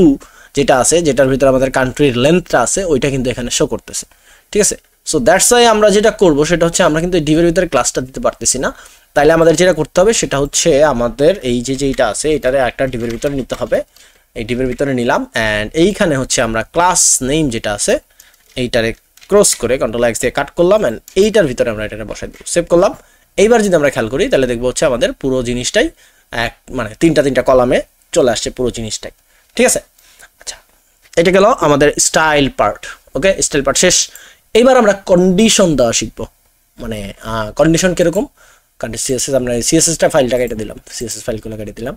A: যেটা আছে, যেটার ভিতরে আমাদের কান্ট্রির লেন্থটা আছে, ওইটা কিন্তু এখানে শো করতেছে, ঠিক আছে। সো দ্যাটস ওয়াই আমরা যেটা করব সেটা হচ্ছে আমরা কিন্তু ডিভের ভিতরে ক্লাসটা দিতে পারতেছি না। তাইলে আমাদের যেটা করতে হবে সেটা হচ্ছে আমাদের এই যে যেটা আছে এটারে একটা ডিভের ভিতরে নিতে হবে। এই ডিভের ভিতরে নিলাম, অ্যান্ড এইখানে হচ্ছে আমরা ক্লাস নেম যেটা আছে এইটারে ক্রস করে Ctrl+X দিয়ে কাট করলাম, অ্যান্ড এইটার ভিতরে আমরা এটারে বসাই দেব, সেভ করলাম। এইবার যদি আমরা খেয়াল করি তাহলে দেখবো হচ্ছে আমাদের পুরো জিনিসটাই মানে 3টা কলামে চলে আসছে পুরো জিনিসটাই, ঠিক আছে। আচ্ছা, এটা গেল আমাদের স্টাইল পার্ট। ওকে, স্টাইল পার্ট শেষ। এইবার আমরা কন্ডিশন দেওয়া শিখবো। মানে কন্ডিশন কিরকম, CSS আমরা CSSটা ফাইলটা কেটে দিলাম, CSS ফাইলগুলো কেটে দিলাম।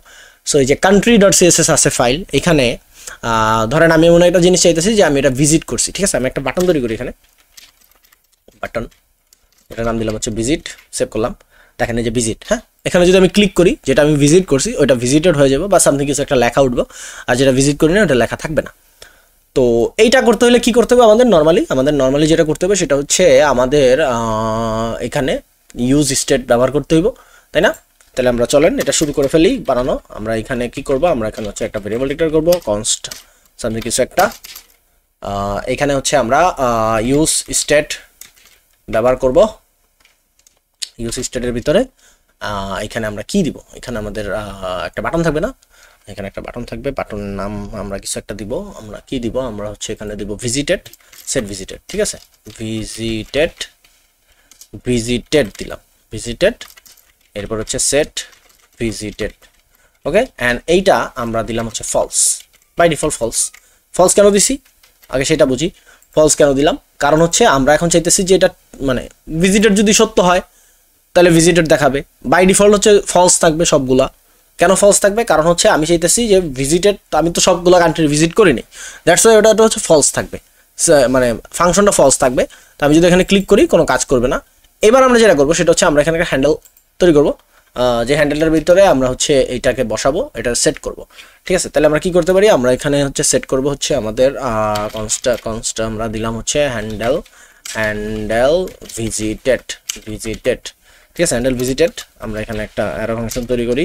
A: সো এই যে country.css আছে ফাইল, এখানে ধরেন আমি এমন একটা জিনিস চাইতেছি যে আমি এটা ভিজিট করছি, ঠিক আছে। আমি একটা বাটন তৈরি করি, এখানে বাটন, এটার নাম দিলাম হচ্ছে ভিজিট, সেভ করলাম। দেখেন এই যে ভিজিট, হ্যাঁ। এখানে যদি আমি ক্লিক করি, যেটা আমি ভিজিট করছি ওইটা ভিজিটেড হয়ে যাবে বা সামথিং কিছু একটা লেখা উঠবো, আর যেটা ভিজিট করি না ওটা লেখা থাকবে না। তো এইটা করতে হলে কি করতে হবে, আমাদের নর্মালি যেটা করতে হবে সেটা হচ্ছে আমাদের এখানে ইউজ স্টেট ব্যবহার করতে হইব, তাই না। তাহলে আমরা চলেন এটা শুরু করে ফেলি বানানো। আমরা এখানে কি করব, আমরা এখানে হচ্ছে একটা ভেরিয়েবল ডিক্লেয়ার করব, কনস্ট সামথিং কিছু একটা। এখানে হচ্ছে আমরা ইউজ স্টেট ব্যবহার করব। ইউজ স্টেটের ভিতরে এখানে আমরা কি দিব, এখানে আমাদের একটা বাটন থাকবে না, এখানে একটা বাটন থাকবে, বাটনের নাম আমরা কিছু একটা দিব। আমরা কি দিব, আমরা হচ্ছে এখানে দিব ভিজিটেড, সেট ভিজিটেড, ঠিক আছে। ভিজিটেড দিলাম, ভিজিটেড, এরপর হচ্ছে সেট ভিজিটেড। ওকে, অ্যান্ড এইটা আমরা দিলাম হচ্ছে ফলস, বাই ডিফল্ট ফলস কেন দিছি আগে সেটা বুঝি। ফলস কেন দিলাম, কারণ হচ্ছে আমরা এখন চাইতেছি যে এটা মানে ভিজিটেড যদি সত্য হয় তাহলে ভিজিটেড দেখাবে, বাই ডিফল্ট হচ্ছে ফলস থাকবে সবগুলা। কেন ফলস থাকবে, কারণ হচ্ছে আমি চাইতেছি যে ভিজিটেড, আমি তো সবগুলো কান্ট্রি ভিজিট করিনি, দ্যাটস ওয়াই ওটা হচ্ছে ফলস থাকবে, মানে ফাংশনটা ফলস থাকবে। তো আমি যদি এখানে ক্লিক করি কোনো কাজ করবে না। এবার আমরা যেটা করবো সেটা হচ্ছে আমরা এখানে একটা হ্যান্ডেল তৈরি করবো। যে হ্যান্ডেলটার ভিতরে আমরা হচ্ছে এইটাকে বসাবো, এটা সেট করব। ঠিক আছে, তাহলে আমরা কি করতে পারি, আমরা এখানে হচ্ছে সেট করব হচ্ছে আমাদের কনস্ট আমরা দিলাম হচ্ছে হ্যান্ডেল ভিজিটেড। ঠিক আছে, হ্যান্ডেল ভিজিটেড। আমরা এখানে একটা অ্যারো ফাংশন তৈরি করি,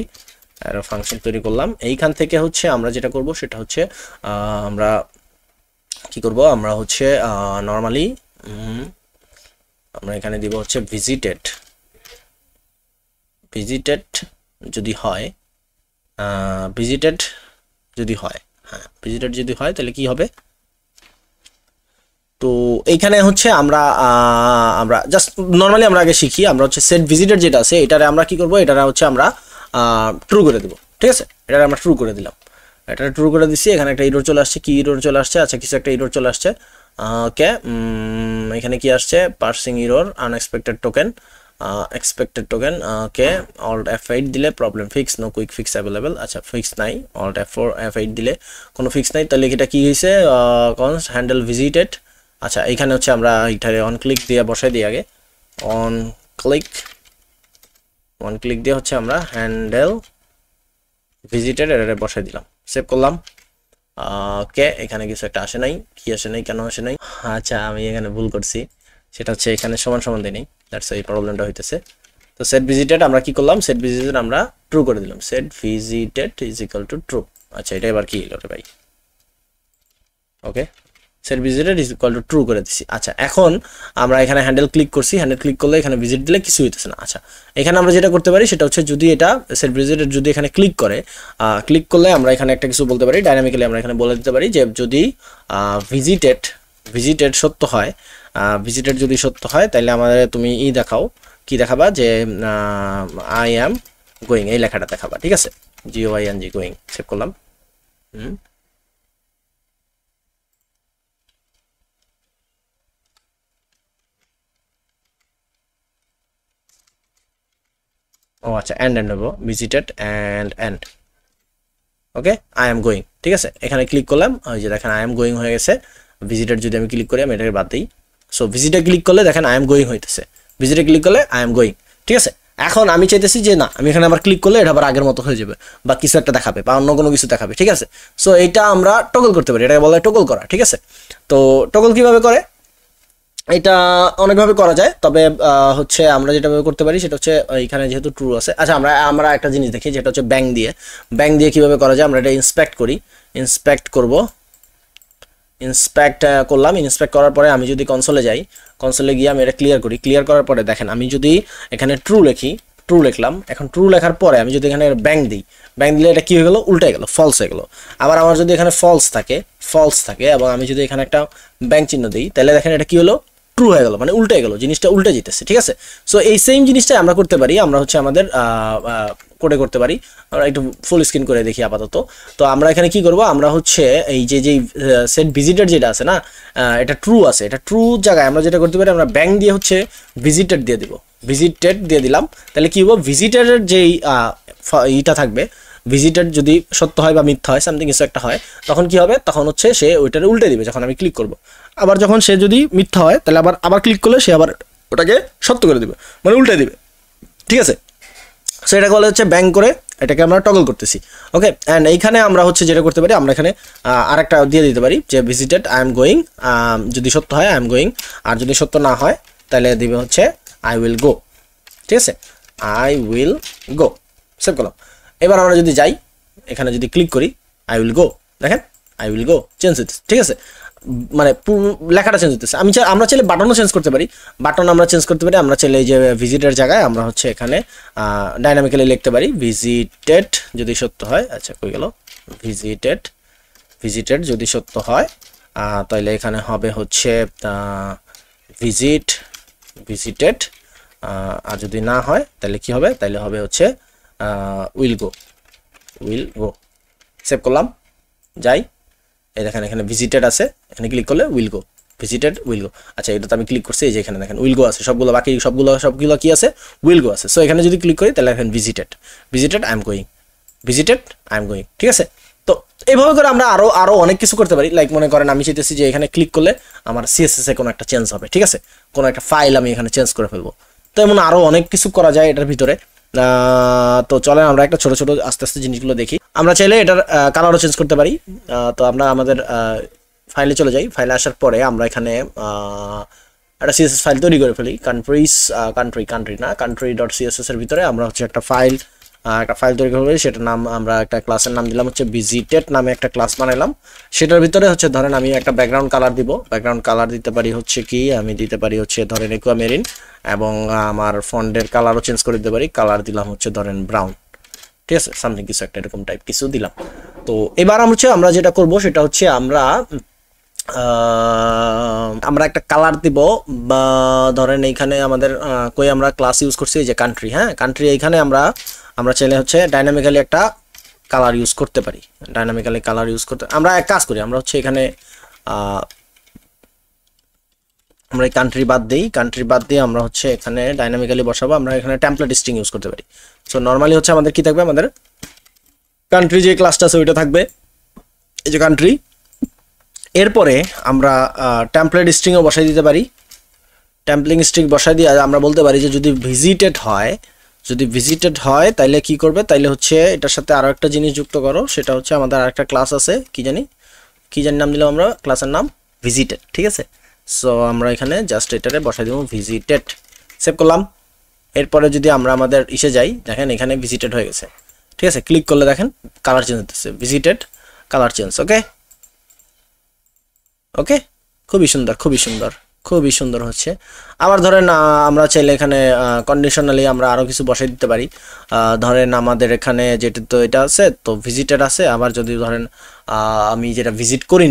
A: অ্যারো ফাংশন তৈরি করলাম। এইখান থেকে হচ্ছে আমরা যেটা করব সেটা হচ্ছে আমরা কি করব, আমরা হচ্ছে নর্মালি আমরা এখানে দিব হচ্ছে ভিজিটেড যদি হয়, ভিজিটেড যদি হয়, হ্যাঁ ভিজিটেড যদি হয় তাহলে কি হবে, তো এইখানে হচ্ছে আমরা জাস্ট নর্মালি আমরা আগে শিখি, আমরা হচ্ছে সেট ভিজিটেড যেটা আছে এটারে আমরা কি করব, এটারে হচ্ছে আমরা ট্রু করে দেব। ঠিক আছে, এটারে আমরা ট্রু করে দিলাম, এটা ট্রু করে দিচ্ছি। এখানে একটা এরর চলে আসছে, কি এরর চলে আসছে, আচ্ছা কিছু একটা এরর চলে আসছে। ওকে, এখানে কি আসছে, parsing error, unexpected token, expected token. Okay, alt F8 দিলে problem fix, no quick fix available. আচ্ছা ফিক্স নাই, অল্ট F8 দিলে কোনো ফিক্স নাই। তাহলে এটা কি হয়েছে, কনস্ট হ্যান্ডেল ভিজিটেড। আচ্ছা এইখানে হচ্ছে আমরা এইটারে অন ক্লিক দিয়ে বসাই দিই আগে, অন ক্লিক দিয়ে হচ্ছে আমরা হ্যান্ডেল ভিজিটেড এটারে বসাই দিলাম, সেভ করলাম। ওকে, এখানে কিছু একটা আসে নাই, কি আসে নাই, কেন আসে নাই, আচ্ছা আমি এখানে ভুল করছি, সেটা হচ্ছে এখানে সমান দেই নাই, দ্যাটস এই প্রবলেমটা হইতেছে। তো সেট ভিজিটেড আমরা কি করলাম, সেট ভিজিটেড আমরা ট্রু করে দিলাম, set visited is equal to true. আচ্ছা এটা এবার কি হলো রে ভাই, ওকে set visited is equal to true করে দিছি। আচ্ছা এখন আমরা এখানে হ্যান্ডেল ক্লিক করছি, হ্যান্ডেল ক্লিক করলে এখানে ভিজিট দিলে কিছু হইতেছে না। আচ্ছা এখানে আমরা যেটা করতে পারি সেটা হচ্ছে, যদি এটা সেট ভিজিটেড যদি এখানে ক্লিক করলে আমরা এখানে একটা কিছু বলতে পারি, ডাইনামিক্যালি আমরা এখানে বলে দিতে পারি যে যদি ভিজিটেড সত্য হয়, ভিজিটেড যদি সত্য হয় তাহলে আমাদের তুমি দেখাও, কি দেখাবা, যে আই অ্যাম গোয়িং এই লেখাটা দেখাবা। ঠিক আছে, GOING গোয়িং, সেভ করলাম। ও আচ্ছা এন্ড নেব, visited and okay I am going. ঠিক আছে, এখানে ক্লিক করলাম, ওই যে দেখেন আই এম গোয়িং হয়ে গেছে। ভিজিটেড যদি আমি ক্লিক করি, আমি এটাকে বাদ দিই। সো ভিজিটে ক্লিক করলে দেখেন আই এম গোয়িং হইতেছে, ভিজিটে ক্লিক করলে আই এম গোয়িং। ঠিক আছে, এখন আমি চাইতেছি যে না, আমি এখানে আবার ক্লিক করলে এটা আবার আগের মতো হয়ে যাবে, বা কিছু একটা দেখাবে, বা অন্য কোনো কিছু দেখাবে। ঠিক আছে, সো এইটা আমরা টগল করতে পারি, এটাকে বলা হয় টগল করা। ঠিক আছে, তো টগল কিভাবে করে, এটা অনেকভাবে করা যায়, তবে হচ্ছে আমরা যেটা করতে পারি সেটা হচ্ছে এখানে যেহেতু ট্রু আছে। আচ্ছা আমরা একটা জিনিস দেখি, যেটা হচ্ছে ব্যাংক দিয়ে কিভাবে করা যায়। আমরা এটা ইন্সপেক্ট করলাম। ইন্সপেক্ট করার পরে আমি যদি কনসোলে যাই, কনসোলে গিয়ে আমি এটা ক্লিয়ার করার পরে দেখেন, আমি যদি এখানে ট্রু লিখলাম, এখন ট্রু লেখার পরে আমি যদি এখানে ব্যাংক দিলে এটা কি হয়ে গেল, উল্টে গেল, ফলস হয়ে গেল। আবার আমার যদি এখানে ফলস থাকে এবং আমি যদি এখানে একটা ব্যাংক চিহ্ন দিই, তাহলে দেখেন এটা কি হলো, ট্রু হয়ে গেল, মানে উল্টে গেল, জিনিসটা উল্টে যেতেছে। ঠিক আছে, সো এই সেম জিনিসটাই আমরা করতে পারি, আমরা হচ্ছে আমাদের কোডে করতে পারি। আমরা একটু ফুল স্ক্রিন করে দেখি আপাতত। তো আমরা এখানে কি করব, আমরা হচ্ছে এই যে সেট ভিজিটেড যেটা আছে না, এটা ট্রু আছে, এটা ট্রু জায়গায় আমরা যেটা করতে পারি, আমরা ব্যাংক দিয়ে হচ্ছে ভিজিটেড দিয়ে দিলাম। তাহলে কি হবো, ভিজিটেডের যেই ইটা থাকবে, ভিজিটেড যদি সত্য হয় বা মিথ্যা হয়, সামথিং কিছু একটা হয়, তখন কি হবে, তখন হচ্ছে সে ওইটারে উল্টে দিবে যখন আমি ক্লিক করব। আবার যখন সে যদি মিথ্যা হয়, তাহলে আবার ক্লিক করলে সে আবার ওটাকে সত্য করে দিবে, মানে উল্টে দিবে। ঠিক আছে, সো এটাকে বলে হচ্ছে ব্যাংক করে, এটাকে আমরা টগল করতেছি। ওকে, অ্যান্ড এইখানে আমরা হচ্ছে যেটা করতে পারি, আমরা এখানে আরেকটা দিয়ে দিতে পারি যে ভিজিটেড আই এম গোয়িং, যদি সত্য হয় আই এম গোয়িং, আর যদি সত্য না হয় তাহলে দিবে হচ্ছে আই উইল গো। ঠিক আছে, আই উইল গো, সেভ করলাম। এবার আমরা যদি যাই, এখানে যদি ক্লিক করি, আই উইল গো, দেখেন আই উইল গো চেঞ্জ হইতেছে। ঠিক আছে, মানে লেখাটা চেঞ্জ হতেছে। আমরা চাইলে বাটনও চেঞ্জ করতে পারি, আমরা চাইলে এই যে ভিজিটের জায়গায় আমরা হচ্ছে এখানে ডাইনামিক্যালি লিখতে পারি ভিজিটেড যদি সত্য হয়। আচ্ছা কই গেল, ভিজিটেড যদি সত্য হয় তাহলে এখানে হবে হচ্ছে ভিজিটেড, আর যদি না হয় তাহলে কি হবে, তাহলে হবে হচ্ছে উইল গো। সেভ করলাম, যাই, এই দেখেন এখানে ভিজিটেড আছে, এখানে ক্লিক করলে will go, visited will go. আচ্ছা এটা তো আমি ক্লিক করছি, এই যে এখানে দেখেন উইল গো আছে, সবগুলো বাকি সবগুলো কি আছে, উইল গো আছে। সো এখানে যদি ক্লিক করি তাহলে এখানে ভিজিটেড আই এম গোয়িং, ঠিক আছে। তো এইভাবে করে আমরা আরো অনেক কিছু করতে পারি। লাইক মনে করেন আমি চাইতেছি যে এখানে ক্লিক করলে আমার CSS এ কোনো একটা চেঞ্জ হবে, ঠিক আছে, কোনো একটা ফাইল আমি এখানে চেঞ্জ করে ফেলবো। তো এমন আরো অনেক কিছু করা যায় এটার ভিতরে। তো চলেন আমরা একটা ছোট ছোট আস্তে আস্তে জিনিসগুলো দেখি। আমরা চাইলে এটার কালারও চেঞ্জ করতে পারি। তো আমরা আমাদের ফাইলে চলে যাই। ফাইলে আসার পরে আমরা এখানে একটা সিএসএস ফাইল তৈরি করে ফেলি। কান্ট্রি.css এর ভিতরে আমরা হচ্ছে একটা ফাইল তৈরি করে ফেলি। সেটার নাম আমরা একটা ক্লাসের নাম দিলাম হচ্ছে ভিজিটেড নামে একটা ক্লাস বানাইলাম। সেটার ভিতরে হচ্ছে ধরেন আমি একটা ব্যাকগ্রাউন্ড কালার দিব। ব্যাকগ্রাউন্ড কালার দিতে পারি হচ্ছে কি, আমি দিতে পারি হচ্ছে ধরেন একুয়ামেরিন, এবং আমার ফন্টের কালারও চেঞ্জ করে দিতে পারি। কালার দিলাম হচ্ছে ধরেন ব্রাউন, ঠিক আছে, সামথিং কিছু একটা এরকম টাইপ কিছু দিলাম। তো এবার আমরা যেটা করব সেটা হচ্ছে আমরা একটা কালার দিব। বা ধরেন এইখানে আমাদের আমরা ক্লাস ইউজ করছি এই যে কান্ট্রি, হ্যাঁ কান্ট্রি, এইখানে আমরা চাইলে হচ্ছে ডাইনামিক্যালি একটা কালার ইউজ করতে পারি। আমরা এক কাজ করি, আমরা হচ্ছে এখানে আমরা এই কান্ট্রি বাদ দিয়ে আমরা হচ্ছে এখানে ডাইনামিক্যালি বসাবো। আমরা এখানে টেমপ্লেট স্ট্রিং ইউজ করতে পারি। সো নর্মালি হচ্ছে আমাদের কি থাকবে, আমাদের কান্ট্রি যে ক্লাসটা আছে ওইটা থাকবে, এই যে কান্ট্রি। এরপরে আমরা টেমপ্লেট স্ট্রিংও বসাই দিতে পারি। টেমপ্লিং স্ট্রিং বসাই দিয়ে আমরা বলতে পারি যে যদি ভিজিটেড হয় তাইলে কি করবে, তাইলে হচ্ছে এটার সাথে আরো একটা জিনিস যুক্ত করো। সেটা হচ্ছে আমাদের আরেকটা ক্লাস আছে, কি জানি নাম দিলাম আমরা, ক্লাসের নাম ভিজিটেড, ঠিক আছে। সো আমরা এখানে জাস্ট এটারে বসাই দিব ভিজিটেড, সেভ করলাম। এরপরে যদি আমরা আমাদের ইসে যাই, দেখেন এখানে ভিজিটেড হয়ে গেছে, ঠিক আছে। ক্লিক করলে দেখেন কালার চেঞ্জ হতেছে, ভিজিটেড কালার চেঞ্জ। ওকে, খুবই সুন্দর হচ্ছে। আবার ধরেন আমরা চাইলে এখানে কন্ডিশনালি আমরা আরো কিছু বসাই দিতে পারি। ধরেন আমাদের এখানে যেটা তো এটা আছে, তো ভিজিটেড আছে। আবার যদি ধরেন আমি যেটা ভিজিট করি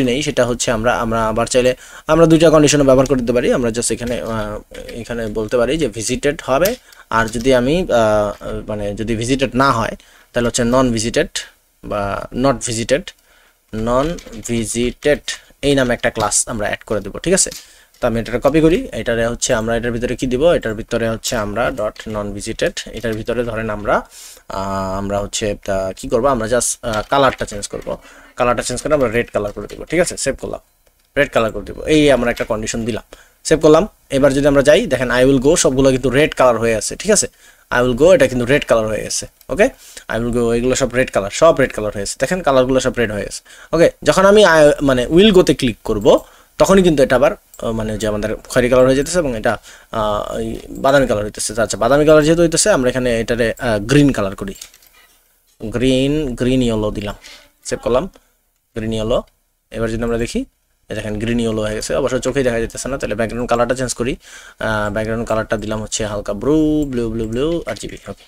A: নেই সেটা হচ্ছে আমরা আবার চাইলে আমরা দুইটা কন্ডিশনে ব্যবহার করতে পারি। আমরা জাস্ট এখানে বলতে পারি যে ভিজিটেড হবে, আর যদি আমি মানে যদি ভিজিটেড না হয় তাহলে হচ্ছে নন ভিজিটেড বা নট ভিজিটেড এই নামে একটা ক্লাস আমরা অ্যাড করে দেবো, ঠিক আছে। তো আমি এটা কপি করি, এটারে হচ্ছে আমরা এটার ভিতরে কি দিব, এটার ভিতরে হচ্ছে আমরা ডট নন ভিজিটেড, এটার ভিতরে ধরেন আমরা হচ্ছে কি করব, আমরা জাস্ট কালারটা চেঞ্জ করে আমরা রেড কালার করে দেবো, ঠিক আছে। সেভ করলাম, রেড কালার করে দেবো, এই আমরা একটা কন্ডিশন দিলাম, সেভ করলাম। এবার যদি আমরা যাই, দেখেন আই উইল গো সবগুলো কিন্তু রেড কালার হয়ে আছে, ঠিক আছে। আই উইল গো এটা কিন্তু রেড কালার হয়ে গেছে, ওকে। আই উইল গো এগুলো সব রেড কালার হয়ে গেছে, দেখেন কালারগুলো সব রেড হয়ে গেছে, ওকে। যখন আমি মানে উইল গোতে ক্লিক করব তখনই কিন্তু এটা আবার মানে যে আমাদের খয়েরি কালার হয়ে যেতেছে এবং এটা বাদামি কালার হইতেছে। আচ্ছা, বাদামি কালার যেহেতু হইতেছে আমরা এখানে এটারে গ্রিন কালার করি, গ্রিন ইয়েলো দিলাম, সেভ করলাম, গ্রিন ইয়েলো। এবার যদি আমরা দেখি, দেখেন গ্রিন ইয়েলো হয়ে গেছে, অবশ্য চোখেই দেখা যেতেছে না। তাহলে ব্যাকগ্রাউন্ড কালারটা চেঞ্জ করি, ব্যাকগ্রাউন্ড কালারটা দিলাম হচ্ছে হালকা ব্লু RGB, ওকে।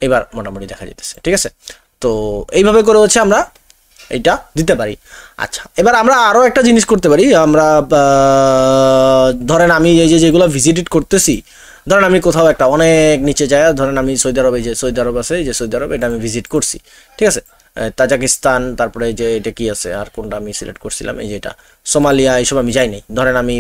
A: এবার মোটামুটি দেখা যেতেছে, ঠিক আছে। তো এইভাবে করে হচ্ছে আমরা এটা দিতে পারি। আচ্ছা, এবার আমরা আরো একটা জিনিস করতে পারি। আমরা ধরেন আমি এই যেগুলো ভিজিট করতেছি, ধরেন আমি কোথাও একটা অনেক নিচে যায়, ধরেন আমি সৌদি আরব, এই যে সৌদি আরব আছে, এই যে সৌদি আরব, এটা আমি ভিজিট করছি, ঠিক আছে। তাজিকিস্তান, তারপরে এই যে এটা কি আছে, আর কোনটা আমি সিলেক্ট করছিলাম, এই যে এটা সোমালিয়া, এইসব আমি যাইনি। ধরেন আমি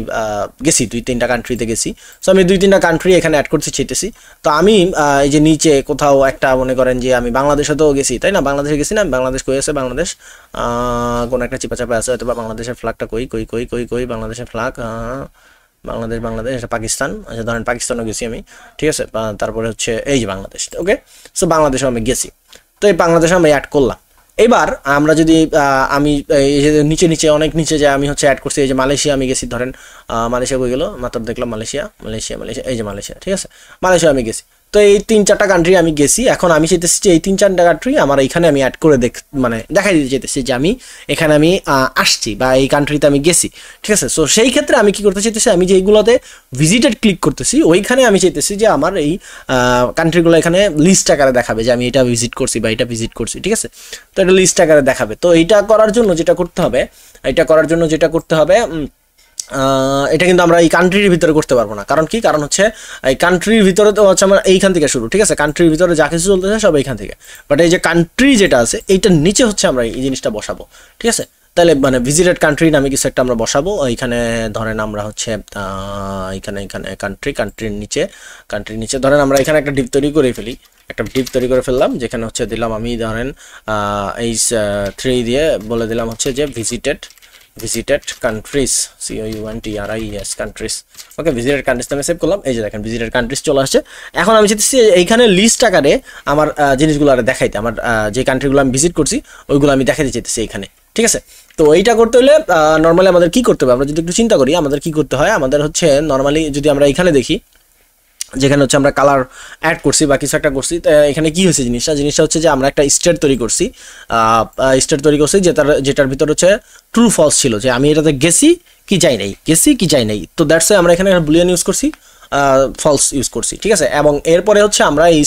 A: গেছি 2-3টা কান্ট্রিতে গেছি, সো আমি 2-3টা কান্ট্রি এখানে অ্যাড করতে চাইতেছি। তো আমি এই যে নিচে কোথাও একটা মনে করেন যে আমি বাংলাদেশে তো গেছি, তাই না, বাংলাদেশে গেছি না, বাংলাদেশ কই আছে, বাংলাদেশ কোন একটা চিপাচাপা আছে হয়তো, বা বাংলাদেশের ফ্ল্যাগটা কই বাংলাদেশের ফ্ল্যাগ, বাংলাদেশ এটা পাকিস্তান। আচ্ছা, ধরেন পাকিস্তানও গেছি আমি, ঠিক আছে। তারপরে হচ্ছে এই যে বাংলাদেশ, ওকে। সো বাংলাদেশে আমি গেছি, তো এই বাংলাদেশে আমি অ্যাড করলাম। এবার আমরা যদি আমি নিচে অনেক নিচে যাই, আমি হচ্ছে অ্যাড করছি এই যে মালয়েশিয়া, আমি গেছি, ধরেন মালয়েশিয়া কই গেল, মাত্র দেখলাম মালয়েশিয়া, এই যে মালয়েশিয়া, ঠিক আছে, মালয়েশিয়া আমি গেছি। তো এই 3-4টা কান্ট্রি আমি গেছি। এখন আমি চাইতেছি যে এই 3-4টা কান্ট্রি আমার এখানে আমি অ্যাড করে মানে দেখাই দিতে চাইতেছি যে আমি এখানে আমি আসছি বা এই কান্ট্রিতে আমি গেছি, ঠিক আছে। সো সেই ক্ষেত্রে আমি কি করতে চাইতেছি, আমি যে এইগুলোতে ভিজিটেড ক্লিক করতেছি ওইখানে আমি চাইতেছি যে আমার এই কান্ট্রিগুলো এখানে লিস্ট আকারে দেখাবে যে আমি এটা ভিজিট করছি বা এটা ভিজিট করছি, ঠিক আছে। তো এটা লিস্ট আকারে দেখাবে। তো এইটা করার জন্য যেটা করতে হবে, এটা কিন্তু আমরা এই কান্ট্রির ভিতরে করতে পারবো না। কারণ কি, কারণ হচ্ছে এই কান্ট্রির ভিতরে তো হচ্ছে আমার এইখান থেকে শুরু, ঠিক আছে। কান্ট্রির ভিতরে যা কিছু চলতেছে সব এইখান থেকে, বাট এই যে কান্ট্রি যেটা আছে এইটার নিচে হচ্ছে আমরা এই জিনিসটা বসাবো, ঠিক আছে। তাহলে মানে ভিজিটেড কান্ট্রি নামে কিছু একটা আমরা বসাবো। এইখানে ধরেন আমরা হচ্ছে এখানে কান্ট্রির নিচে ধরেন আমরা এখানে একটা ডিপ তৈরি করে ফেললাম, যেখানে হচ্ছে দিলাম আমি ধরেন এই 3 দিয়ে বলে দিলাম হচ্ছে যে ভিজিটেড কান্ট্রিজ, COUNTRIES কান্ট্রিজ। ওকে, ভিজিটেড কান্ট্রিজ আমি সেভ করলাম। এই যে দেখেন ভিজিটেড কান্ট্রিজ চলে আসছে। এখন আমি চাইতেছি এইখানে লিস্ট আকারে আমার জিনিসগুলো আর দেখাইতে, আমার যে কান্ট্রিগুলো আমি ভিজিট করছি ওইগুলো আমি দেখাইতে চাইতেছি এইখানে, ঠিক আছে। তো এইটা করতে হলে নর্মালি আমাদের কি করতে হবে, আমরা যদি একটু চিন্তা করি আমাদের কি করতে হয়, আমাদের হচ্ছে নর্মালি যদি আমরা এখানে দেখি, যেখানে হচ্ছে আমরা কালার অ্যাড করছি বা কিছু একটা করছি, এখানে কি হয়েছে জিনিসটা হচ্ছে যে আমরা একটা স্টেট তৈরি করছি, যেটার ভিতর হচ্ছে ট্রু ফলস ছিল, যে আমি এটাতে গেছি কি যাই নাই, তো দ্যাটস ওয়াই আমরা এখানে বুলিয়ান ইউজ করছি, ফলস ইউজ করছি, ঠিক আছে। এবং এরপরে হচ্ছে আমরা এই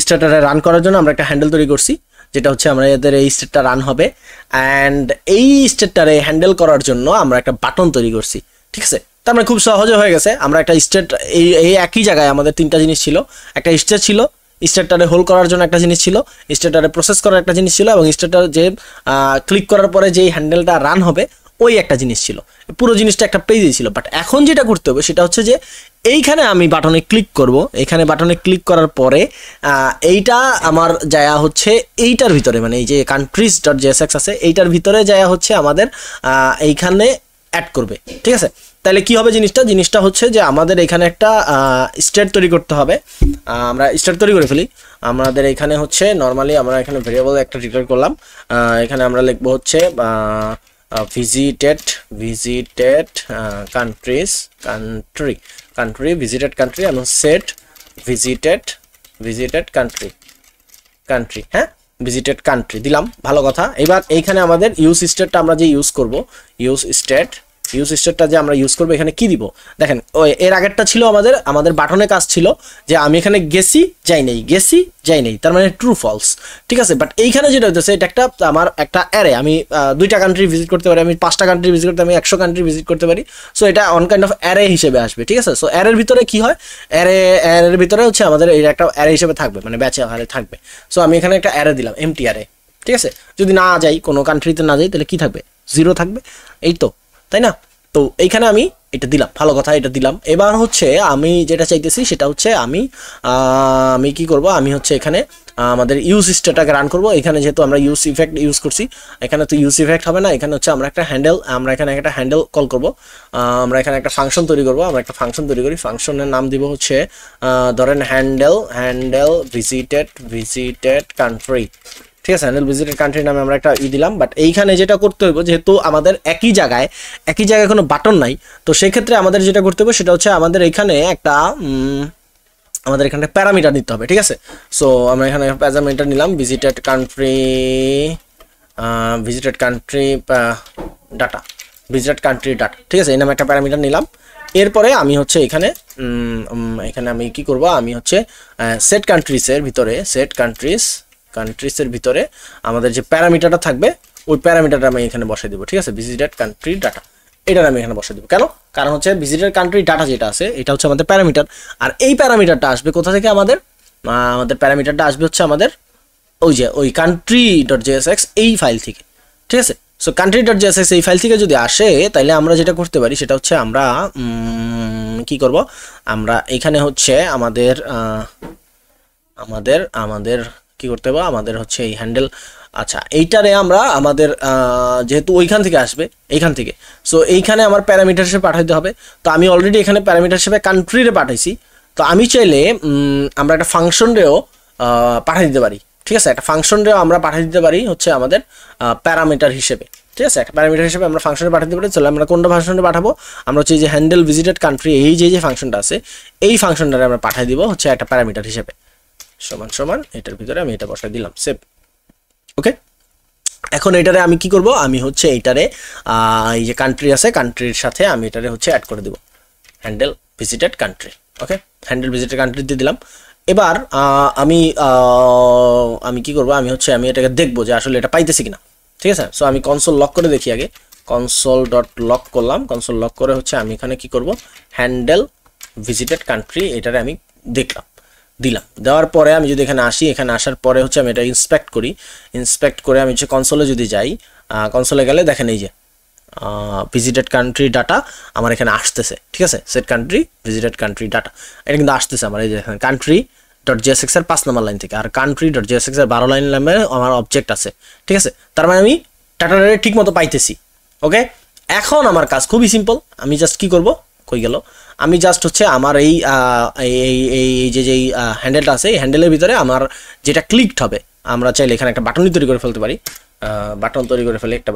A: স্টেটটারে রান করার জন্য আমরা একটা হ্যান্ডেল তৈরি করছি, যেটা হচ্ছে আমাদের এই স্টেটটা রান হবে, অ্যান্ড এই স্টেটটারে হ্যান্ডেল করার জন্য আমরা একটা বাটন তৈরি করছি, ঠিক আছে। তার মানে খুব সহজে হয়ে গেছে। আমরা একটা স্টেট, এই একই জায়গায় আমাদের তিনটা জিনিস ছিল, একটা স্টেট ছিল, স্টেটটারে হোল্ড করার জন্য একটা জিনিস ছিল, স্টেটটারে প্রসেস করার একটা জিনিস ছিল, এবং স্টেটটার যে ক্লিক করার পরে যেই হ্যান্ডেলটা রান হবে ওই একটা জিনিস ছিল। পুরো জিনিসটা একটা পেজে ছিল। বাট এখন যেটা করতে হবে সেটা হচ্ছে যে এইখানে আমি বাটনে ক্লিক করব, এইখানে বাটনে ক্লিক করার পরে এইটা আমার যায়া হচ্ছে এইটার ভিতরে, মানে এই যে countries.jsx আছে এইটার ভিতরে যায়া হচ্ছে আমাদের এইখানে অ্যাড করবে, ঠিক আছে। তাহলে কি হবে জিনিসটা হচ্ছে যে আমাদের এখানে একটা স্টেট তৈরি করতে হবে। আমরা স্টেট তৈরি করে ফেলি। আমাদের এখানে হচ্ছে নর্মালি আমরা এখানে ভেরিয়েবল একটা ডিক্লেয়ার করলাম, এখানে আমরা লিখবো হচ্ছে visited country visited country এবং set visited country, হ্যাঁ, visited country দিলাম, ভালো কথা। এবার এইখানে আমাদের ইউজ স্টেটটা আমরা যে ইউজ করব, ইউজ স্টেটটা যে আমরা ইউজ করবো, এখানে কি দিব দেখেন, এর আগেরটা ছিল আমাদের বাটনে কাজ ছিল যে আমি এখানে গেছি যাই নাই, তার মানে ট্রু ফলস, ঠিক আছে। বাট এইখানে যেটা হইতেছে এটা আমার একটা অ্যারে, আমি 2টা কান্ট্রি ভিজিট করতে পারি, আমি 5টা কান্ট্রি ভিজিট করতে, আমি 100 কান্ট্রি ভিজিট করতে পারি। সো এটা অন কাইন্ড অফ অ্যারে হিসেবে আসবে, ঠিক আছে। সো অ্যারের ভিতরে কি হয়, অ্যারের ভিতরে হচ্ছে আমাদের এই একটা অ্যারে হিসেবে থাকবে, মানে ব্যাচে হারে থাকবে। সো আমি এখানে একটা অ্যারে দিলাম, এমটি অ্যারে, ঠিক আছে। যদি না যাই, কোনো কান্ট্রিতে না যাই, তাহলে কি থাকবে, 0 থাকবে, এই তো, তাই না। তো এইখানে আমি এটা দিলাম, ভালো কথা, এটা দিলাম। এবার হচ্ছে আমি যেটা চাইতেছি সেটা হচ্ছে আমি কি করব, আমি হচ্ছে এখানে আমাদের ইউজ স্টেটটাকে রান করব। এখানে যেহেতু আমরা ইউজ ইফেক্ট ইউজ করছি, এখানে তো ইউজ ইফেক্ট হবে না, এখানে হচ্ছে আমরা এখানে একটা হ্যান্ডেল কল করব, আমরা এখানে একটা ফাংশন তৈরি করব। আমরা একটা ফাংশন তৈরি করি, ফাংশনের নাম দিব হচ্ছে ধরেন হ্যান্ডেল ভিজিটেড কান্ট্রি, ঠিক আছে। হ্যান্ডেল ভিজিটেড কান্ট্রি নামে আমরা একটা দিলাম। বাট এইখানে যেটা করতে হবে, যেহেতু আমাদের একই জায়গায় কোনো বাটন নাই, তো সেক্ষেত্রে আমাদের যেটা করতে হবে সেটা হচ্ছে আমাদের এখানে একটা প্যারামিটার নিতে হবে, ঠিক আছে। সো আমরা এখানে প্যারামিটার নিলাম, ভিজিটেড কান্ট্রি ডাটা, ঠিক আছে, এই নামে একটা প্যারামিটার নিলাম। এরপরে আমি হচ্ছে এখানে আমি কি করব, আমি হচ্ছে সেট কান্ট্রিজের ভিতরে আমাদের যে প্যারামিটারটা থাকবে ওই প্যারামিটারটা আমি এখানে বসাই দিব, ঠিক আছে। ভিজিটেড কান্ট্রি ডাটা, এটা আমি এখানে বসাই দিব। কেন? কারণ হচ্ছে ভিজিটেড কান্ট্রি ডাটা যেটা আছে এটা হচ্ছে আমাদের প্যারামিটার, আর এই প্যারামিটারটা আসবে কোথা থেকে, আমাদের প্যারামিটারটা আসবে হচ্ছে আমাদের ওই country.jsx এই ফাইল থেকে, ঠিক আছে। সো country.jsx এই ফাইল থেকে যদি আসে, তাহলে আমরা যেটা করতে পারি সেটা হচ্ছে আমরা কি করব, আমরা এখানে হচ্ছে আমাদের কি করতে হবে, আমাদের হচ্ছে এই হ্যান্ডেল, আচ্ছা এইটারে আমরা আমাদের যেহেতু ওইখান থেকে আসবে, এইখান থেকে, সো এইখানে আমার প্যারামিটার হিসেবে পাঠাইতে হবে। তো আমি অলরেডি এখানে প্যারামিটার হিসেবে কান্ট্রিরে পাঠাইছি, তো আমি চাইলে আমরা একটা ফাংশনরেও পাঠিয়ে দিতে পারি, ঠিক আছে। একটা ফাংশনরেও আমরা পাঠিয়ে দিতে পারি হচ্ছে আমাদের প্যারামিটার হিসেবে, ঠিক আছে। একটা প্যারামিটার হিসেবে আমরা ফাংশনে পাঠাতে পারি। চলো আমরা কোনটা ফাংশনে পাঠাবো, আমরা হচ্ছে এই যে হ্যান্ডেল ভিজিটেড কান্ট্রি, এই যে ফাংশনটা আছে এই ফাংশনটারে আমরা পাঠিয়ে দিব হচ্ছে একটা প্যারামিটার হিসেবে, সমান এটার ভিতরে আমি এটা বসাই দিলাম, সেভ। ওকে, এখন এটারে আমি কি করব, আমি হচ্ছে এইটারে এই যে কান্ট্রি আছে কান্ট্রির সাথে আমি এটারে হচ্ছে অ্যাড করে দিব হ্যান্ডেল ভিজিটেড কান্ট্রি। ওকে, হ্যান্ডেল ভিজিটেড কান্ট্রি দিয়ে দিলাম। এবার আমি কি করব, আমি এটাকে দেখবো যে আসলে এটা পাইতেছি কিনা, ঠিক আছে। সো আমি কনসোল লক করে দেখি আগে, console.log করলাম, কনসোল লক করে হচ্ছে আমি এখানে কি করব, হ্যান্ডেল ভিজিটেড কান্ট্রি এটারে আমি দিলাম। দেওয়ার পরে আমি যদি এখানে আসি, এখানে আসার পরে হচ্ছে আমি এটা ইন্সপেক্ট করে আমি হচ্ছে কনসোলে যদি যাই, কনসোলে গেলে দেখেন এই যে ভিজিটেড কান্ট্রি ডাটা আমার এখানে আসতেছে, ঠিক আছে। Set country visited country data এটা কিন্তু আসতেছে আমার এই যে country.jsx এর 5 নম্বর লাইন থেকে, আর country.jsx এর 12 লাইন নামে আমার অবজেক্ট আছে, ঠিক আছে। তার মানে আমি ডাটাটারে ঠিক মতো পাইতেছি। ওকে, এখন আমার কাজ খুবই সিম্পল। আমি জাস্ট কি করব, কই গেল, আমি জাস্ট হচ্ছে আমার এই যে যেই হ্যান্ডেলটা আছে, এই হ্যান্ডেলের ভিতরে আমার যেটা ক্লিকড হবে, আমরা চাইলে এখানে একটা বাটনই তৈরি করে ফেলতে পারি। বাটন তৈরি করে ফেলি, একটা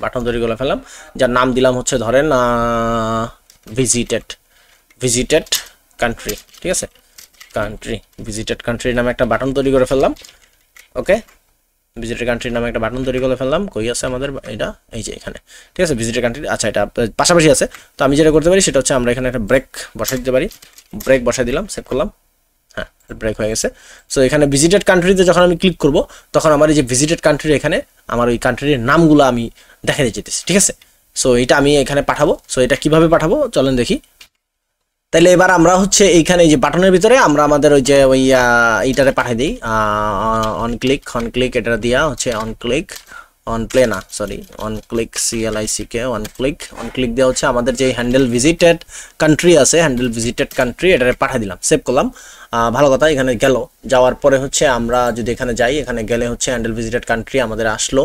A: বাটন তৈরি করে ফেললাম, যার নাম দিলাম হচ্ছে ধরেন ভিজিটেড কান্ট্রি। ঠিক আছে, ভিজিটেড কান্ট্রি নামে একটা বাটন তৈরি করে ফেললাম। ওকে, ভিজিটেড কান্ট্রি নামে একটা বাটন তৈরি করে ফেললাম। কই আছে আমাদের এটা, এই যে এখানে। ঠিক আছে, ভিজিটেড কান্ট্রি, আচ্ছা এটা পাশাপাশি আছে। তো আমি যেটা করতে পারি সেটা হচ্ছে আমরা এখানে একটা ব্রেক বসাই দিতে পারি। ব্রেক বসাই দিলাম, সেভ করলাম, হ্যাঁ ব্রেক হয়ে গেছে। সো এখানে ভিজিটেড কান্ট্রিতে যখন আমি ক্লিক করব তখন আমার এই যে ভিজিটেড কান্ট্রির এখানে আমার ওই কান্ট্রির নামগুলো আমি দেখাতে যেতেছি। ঠিক আছে, সো এটা আমি এখানে পাঠাবো। সো এটা কিভাবে পাঠাবো চলেন দেখি। তাইলে এবার আমরা হচ্ছে এইখানে এই যে বাটনের ভিতরে আমরা আমাদের ওই যে ওই এইটারে পাঠাই দিই, অন ক্লিক এটা দিয়া হচ্ছে অন প্লে না sorry on click CLICK on click দেওয়া হচ্ছে আমাদের যে হ্যান্ডেল ভিজিটেড কান্ট্রি আছে, হ্যান্ডেল ভিজিটেড কান্ট্রি এটারে পাঠিয়ে দিলাম, সেভ করলাম। ভালো কথা, এখানে গেল, যাওয়ার পরে হচ্ছে আমরা যদি এখানে যাই, এখানে গেলে হচ্ছে হ্যান্ডেল ভিজিটেড কান্ট্রি আমাদের আসলো।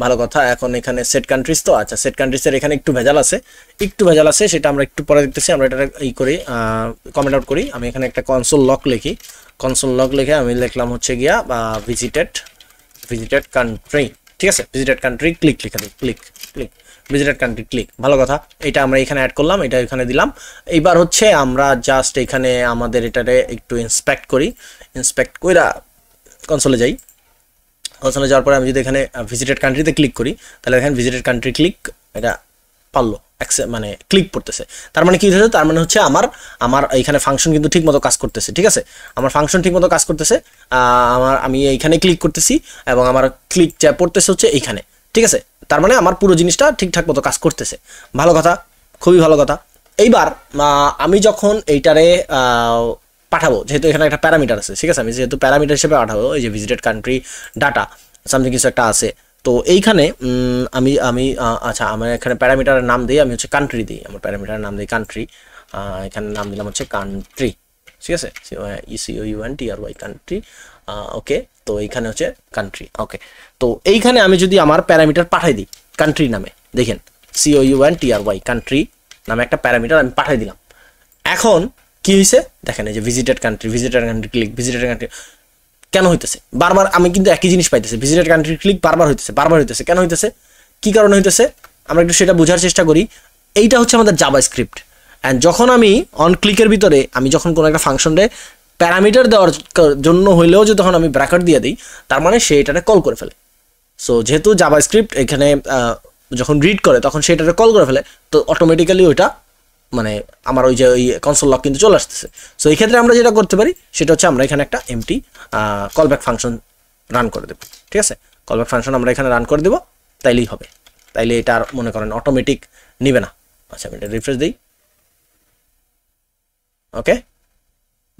A: ভালো কথা, এখন এখানে সেট কান্ট্রিজ, তো আচ্ছা সেট কান্ট্রিজের এখানে একটু ভেজাল আছে, সেটা আমরা একটু পরে দেখতেছি। আমরা এটা ই করি, কমেন্ট আউট করি। আমি এখানে একটা কনসোল লগ লিখে আমি লিখলাম হচ্ছে গিয়া ভিজিটেড কান্ট্রি। ঠিক আছে, ভিজিটেড কান্ট্রি ক্লিক লিখে দিই, ক্লিক ভিজিটেড কান্ট্রি ক্লিক। ভালো কথা, এটা আমরা এখানে অ্যাড করলাম, এটা এখানে দিলাম। এইবার হচ্ছে আমরা জাস্ট এখানে আমাদের এটারে একটু ইন্সপেক্ট কইরা কনসোলে যাই। কনসোলে যাওয়ার পরে আমি যদি এখানে ভিজিটেড কান্ট্রিতে ক্লিক করি, তাহলে এখানে ভিজিটেড কান্ট্রি ক্লিক এটা পারলো মানে ক্লিক পড়তেছে। তার মানে কি হচ্ছে, তার মানে হচ্ছে আমার এইখানে ফাংশন কিন্তু ঠিক মতো কাজ করতেছে। ঠিক আছে, আমার ফাংশন ঠিক মতো কাজ করতেছে। আমি এইখানে ক্লিক করতেছি এবং আমার ক্লিক যা পড়তেছে হচ্ছে এইখানে। ঠিক আছে, তার মানে আমার পুরো জিনিসটা ঠিকঠাক মতো কাজ করতেছে। ভালো কথা, খুবই ভালো কথা। এইবার আমি যখন এইটারে পাঠাবো, যেহেতু এখানে একটা প্যারামিটার আছে, ঠিক আছে, আমি যেহেতু প্যারামিটার হিসেবে পাঠাবো, এই যে ভিজিটেড কান্ট্রি ডাটা সামথিং কিছু একটা আছে, তো এইখানে আমি আচ্ছা আমার এখানে প্যারামিটারের নাম দিই, আমি হচ্ছে কান্ট্রি দিই, আমার প্যারামিটারের নাম দিই কান্ট্রি। এখানে নাম দিলাম হচ্ছে কান্ট্রি। ঠিক আছে, COUNTRY কান্ট্রি। ওকে, তো এইখানে হচ্ছে কান্ট্রি। ওকে, তো এইখানে আমি যদি আমার প্যারামিটার পাঠাই দিই কান্ট্রি নামে, দেখেন COUNTRY কান্ট্রি নামে একটা প্যারামিটার আমি পাঠাই দিলাম। এখন কি হয়েছে দেখেন, এই যে visited country click, visited country কেন হইতেছে বারবার, আমি কিন্তু একই জিনিস পাইতেছি, ভিজিটেড কান্ট্রি ক্লিক বারবার হইতেছে। কেন হইতেছে, কি কারণে হইতেছে, আমরা একটু সেটা বোঝার চেষ্টা করি। এইটা হচ্ছে আমাদের জাভাস্ক্রিপ্ট। অ্যান্ড যখন আমি অন ক্লিকের ভিতরে আমি যখন কোনো একটা ফাংশনে প্যারামিটার দেওয়ার জন্য হইলেও যে তখন আমি ব্র্যাকেট দিয়ে দিই, তার মানে সে এটারে কল করে ফেলে। সো যেহেতু জাভাস্ক্রিপ্ট এখানে যখন রিড করে তখন সে এটারে কল করে ফেলে, তো অটোমেটিক্যালি ওইটা মানে আমার ওই যে ওই কনসোল লক কিন্তু চলে আসতেছে। সো এই ক্ষেত্রে আমরা যেটা করতে পারি সেটা হচ্ছে আমরা এখানে একটা এমটি কলব্যাক ফাংশন রান করে দেবো। ঠিক আছে, কলব্যাক ফাংশন আমরা এখানে রান করে দেবো, তাইলেই হবে। তাইলে এটা আর মনে করেন অটোমেটিক নিবে না। আচ্ছা আমি এটা রিফ্রেশ দিই। ওকে,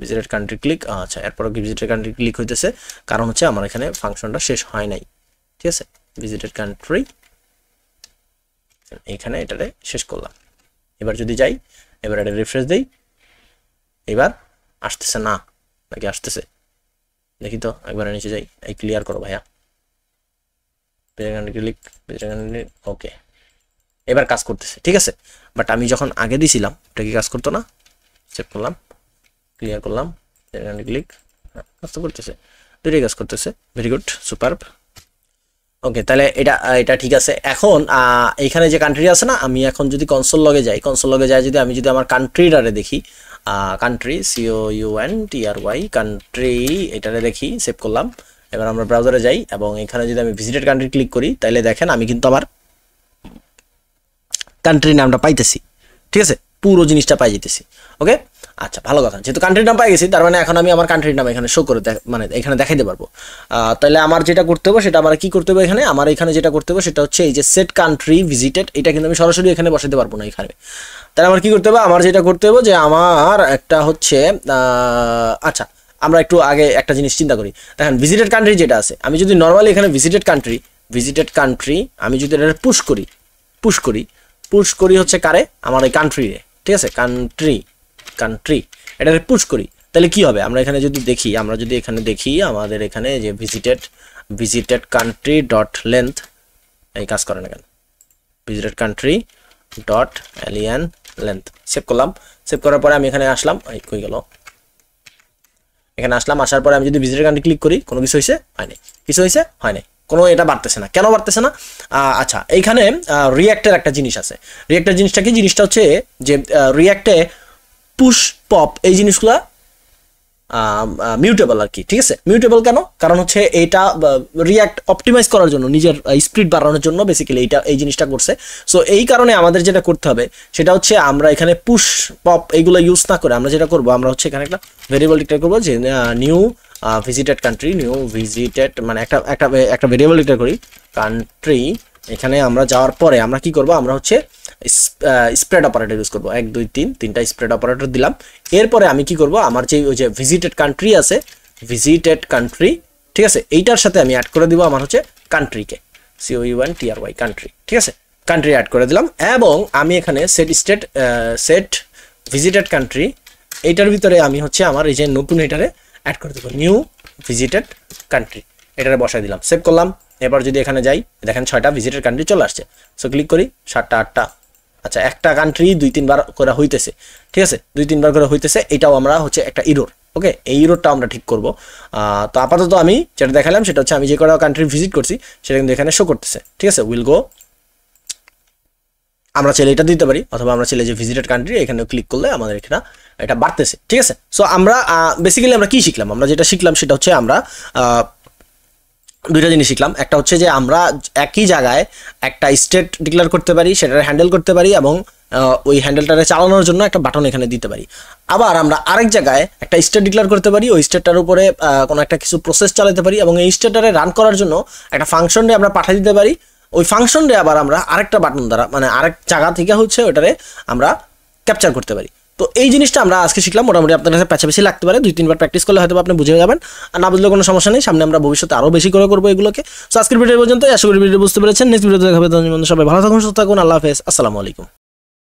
A: ভিজিটেড কান্ট্রি ক্লিক, আচ্ছা এরপর ভিজিটেড কান্ট্রি ক্লিক হইতেছে, কারণ হচ্ছে আমার এখানে ফাংশনটা শেষ হয় নাই। ঠিক আছে, ভিজিটেড কান্ট্রি এইখানে এটারে শেষ করলাম। এবার যদি যাই, এবার এটা রিফ্রেশ দিই, এবার আসতেছে না নাকি আসতেছে দেখি তো, একবার নিচে যাই, এই ক্লিয়ার করো ভাইয়া, ক্লিক, ওকে এবার কাজ করতেছে। ঠিক আছে, বাট আমি যখন আগে দিছিলাম এটা কি কাজ করতো না। চেক করলাম, ক্লিয়ার করলাম, ক্লিক, কাজ তো করতেছে, দুটোই কাজ করতেছে, ভেরি গুড, সুপারব। ওকে, তাহলে এটা ঠিক আছে। এখন এইখানে যে কান্ট্রি আছে না, আমি এখন যদি কনসোল লগে যাই, যদি আমি যদি আমার কান্ট্রিটারে দেখি, কান্ট্রি COUNTRY কান্ট্রি এটারে দেখি, সেভ করলাম। এবার আমরা ব্রাউজারে যাই এবং এখানে যদি আমি ভিজিটেড কান্ট্রি ক্লিক করি, তাহলে দেখেন আমি কিন্তু আমার কান্ট্রির নামটা পাইতেছি। ঠিক আছে, পুরো জিনিসটা পাই যেতেছি। ওকে, আচ্ছা ভালো কথা, যেহেতু কান্ট্রির নাম পাই গেছি, তার মানে এখন আমি আমার কান্ট্রির নাম এখানে শো করে মানে এখানে দেখাইতে পারবো। তাহলে আমার যেটা করতে হবে সেটা আমার কি করতে হবে, আমার এখানে যেটা করতে হবে সেটা হচ্ছে এই যে সেট কান্ট্রি ভিজিটেড, এটা কিন্তু আমি সরাসরি এখানে বসাতে পারবো না এখানে। তাহলে আমার কি করতে হবে, আমার যেটা করতে হবে যে আমার একটা হচ্ছে আচ্ছা আমরা একটু আগে একটা জিনিস চিন্তা করি। দেখেন ভিজিটেড কান্ট্রি যেটা আছে, আমি যদি নর্মালি এখানে ভিজিটেড কান্ট্রি আমি যদি এটা পুশ করি হচ্ছে কারে, আমার এই কান্ট্রি রে। ঠিক আছে, কান্ট্রি এটা পুশ করি, তাহলে কি হবে, আমরা এখানে যদি দেখি, আমাদের এখানে যে ভিজিটেড কান্ট্রি ডট লেন্থ, এই কাজ করে না কেন, visited country dot alien length save করলাম। সেভ করার পরে আমি এখানে আসলাম, কই গেল, এখানে আসলাম, আসার পরে আমি যদি ভিজিটেড কান্ট্রি ক্লিক করি কোনো কিছু হয়েছে হয়নি, কিছু হয়েছে হয় নাই, কোনো এটা বাড়তেছে না, কেন বাড়তেছে না? আচ্ছা, এইখানে রিঅ্যাক্টের একটা জিনিস আছে। রিঅ্যাক্টের জিনিসটা কি? জিনিসটা হচ্ছে যে রিঅ্যাক্টে পুশ পপ এই জিনিসগুলা মিউটেবল আর কি, ঠিক আছে? মিউটেবল কেন? কারণ হচ্ছে এইটা রিঅ্যাক্ট অপটিমাইজ করার জন্য, নিজের স্পিড বাড়ানোর জন্য বেসিক্যালি এই জিনিসটা করছে। সো এই কারণে আমাদের যেটা করতে হবে সেটা হচ্ছে আমরা এখানে পুশ পপ এইগুলো ইউজ না করে আমরা যেটা করবো, আমরা হচ্ছে এখানে একটা ভেরিয়েবল ডিক্লেয়ার করবো যে new visited country, new visited মানে একটা ভেরিয়েবল ডিক্লেয়ার করি কান্ট্রি। এখানে আমরা যাওয়ার পরে আমরা কি করব, আমরা হচ্ছে স্প্রেড অপারেটর ইউজ করবো, 1 2 3 তিনটা স্প্রেড অপারেটর দিলাম। এরপরে আমি কি করব, আমার যে ওই যে ভিজিটেড কান্ট্রি আছে, ভিজিটেড কান্ট্রি, ঠিক আছে, এইটার সাথে আমি অ্যাড করে দিব আমার হচ্ছে কান্ট্রিকে, COUNTRY কান্ট্রি, ঠিক আছে, কান্ট্রি অ্যাড করে দিলাম। এবং আমি এখানে সেট ভিজিটেড কান্ট্রি এইটার ভিতরে আমি হচ্ছে আমার এই যে নতুন এটারে অ্যাড করে দেবো, নিউ ভিজিটেড কান্ট্রি, এটারে বসাই দিলাম, সেভ করলাম। এবার যদি এখানে যাই, দেখেন 6টা ভিজিটেড কান্ট্রি চলে আসছে। সো ক্লিক করি, 7টা 8টা, আচ্ছা একটা কান্ট্রি 2-3 বার করে হইতেছে, ঠিক আছে, 2-3 বার করে হইতেছে, এটাও আমরা হচ্ছে একটা ইরোর, ওকে, এই ইরোরটা আমরা ঠিক করব। তো আপাতত আমি যেটা দেখালাম সেটা হচ্ছে আমি যে কটা কান্ট্রি ভিজিট করছি সেটা কিন্তু এখানে শো করতেছে, ঠিক আছে। উইল গো, আমরা চাইলে এটা দিতে পারি, অথবা আমরা চাইলে যে ভিজিটেড কান্ট্রি এখানে ক্লিক করলে আমাদের এখানে এটা বাড়তেছে, ঠিক আছে। সো আমরা বেসিক্যালি আমরা কি শিখলাম, আমরা যেটা শিখলাম সেটা হচ্ছে আমরা দুইটা জিনিস শিখলাম। একটা হচ্ছে যে আমরা একই জায়গায় একটা স্টেট ডিক্লেয়ার করতে পারি, সেটার হ্যান্ডেল করতে পারি, এবং ওই হ্যান্ডেলটারে চালানোর জন্য একটা বাটন এখানে দিতে পারি। আবার আমরা আরেক জায়গায় একটা স্টেট ডিক্লেয়ার করতে পারি, ওই স্টেটটার উপরে কোনো একটা কিছু প্রসেস চালাতে পারি, এবং এই স্টেটটারে রান করার জন্য একটা ফাংশনে আমরা পাঠিয়ে দিতে পারি। ওই ফাংশনে আবার আমরা আরেকটা বাটন দ্বারা মানে আরেক জায়গা থেকে হচ্ছে ওটারে আমরা ক্যাপচার করতে পারি। তো এই জিনিসটা আমরা আজকে শিখলাম। মোটামুটি আপনার কাছে পেছাপেছি লাগতে পারে, 2-3 বার প্র্যাকটিস করলে হয়তো আপনি বুঝে যাবেন, আর না বুঝলে কোনো সমস্যা নেই, সামনে আমরা ভবিষ্যতে আরও বেশি করে করবো এগুলোকে। সো আজকের ভিডিও পর্যন্ত, আশা করি ভিডিও বুঝতে পেরেছেন। নেক্সট ভিডিওতে দেখা হবে, সবাই ভালো থাকুন, সুস্থ থাকুন, আল্লাহ হাফেজ, আসসালামু আলাইকুম।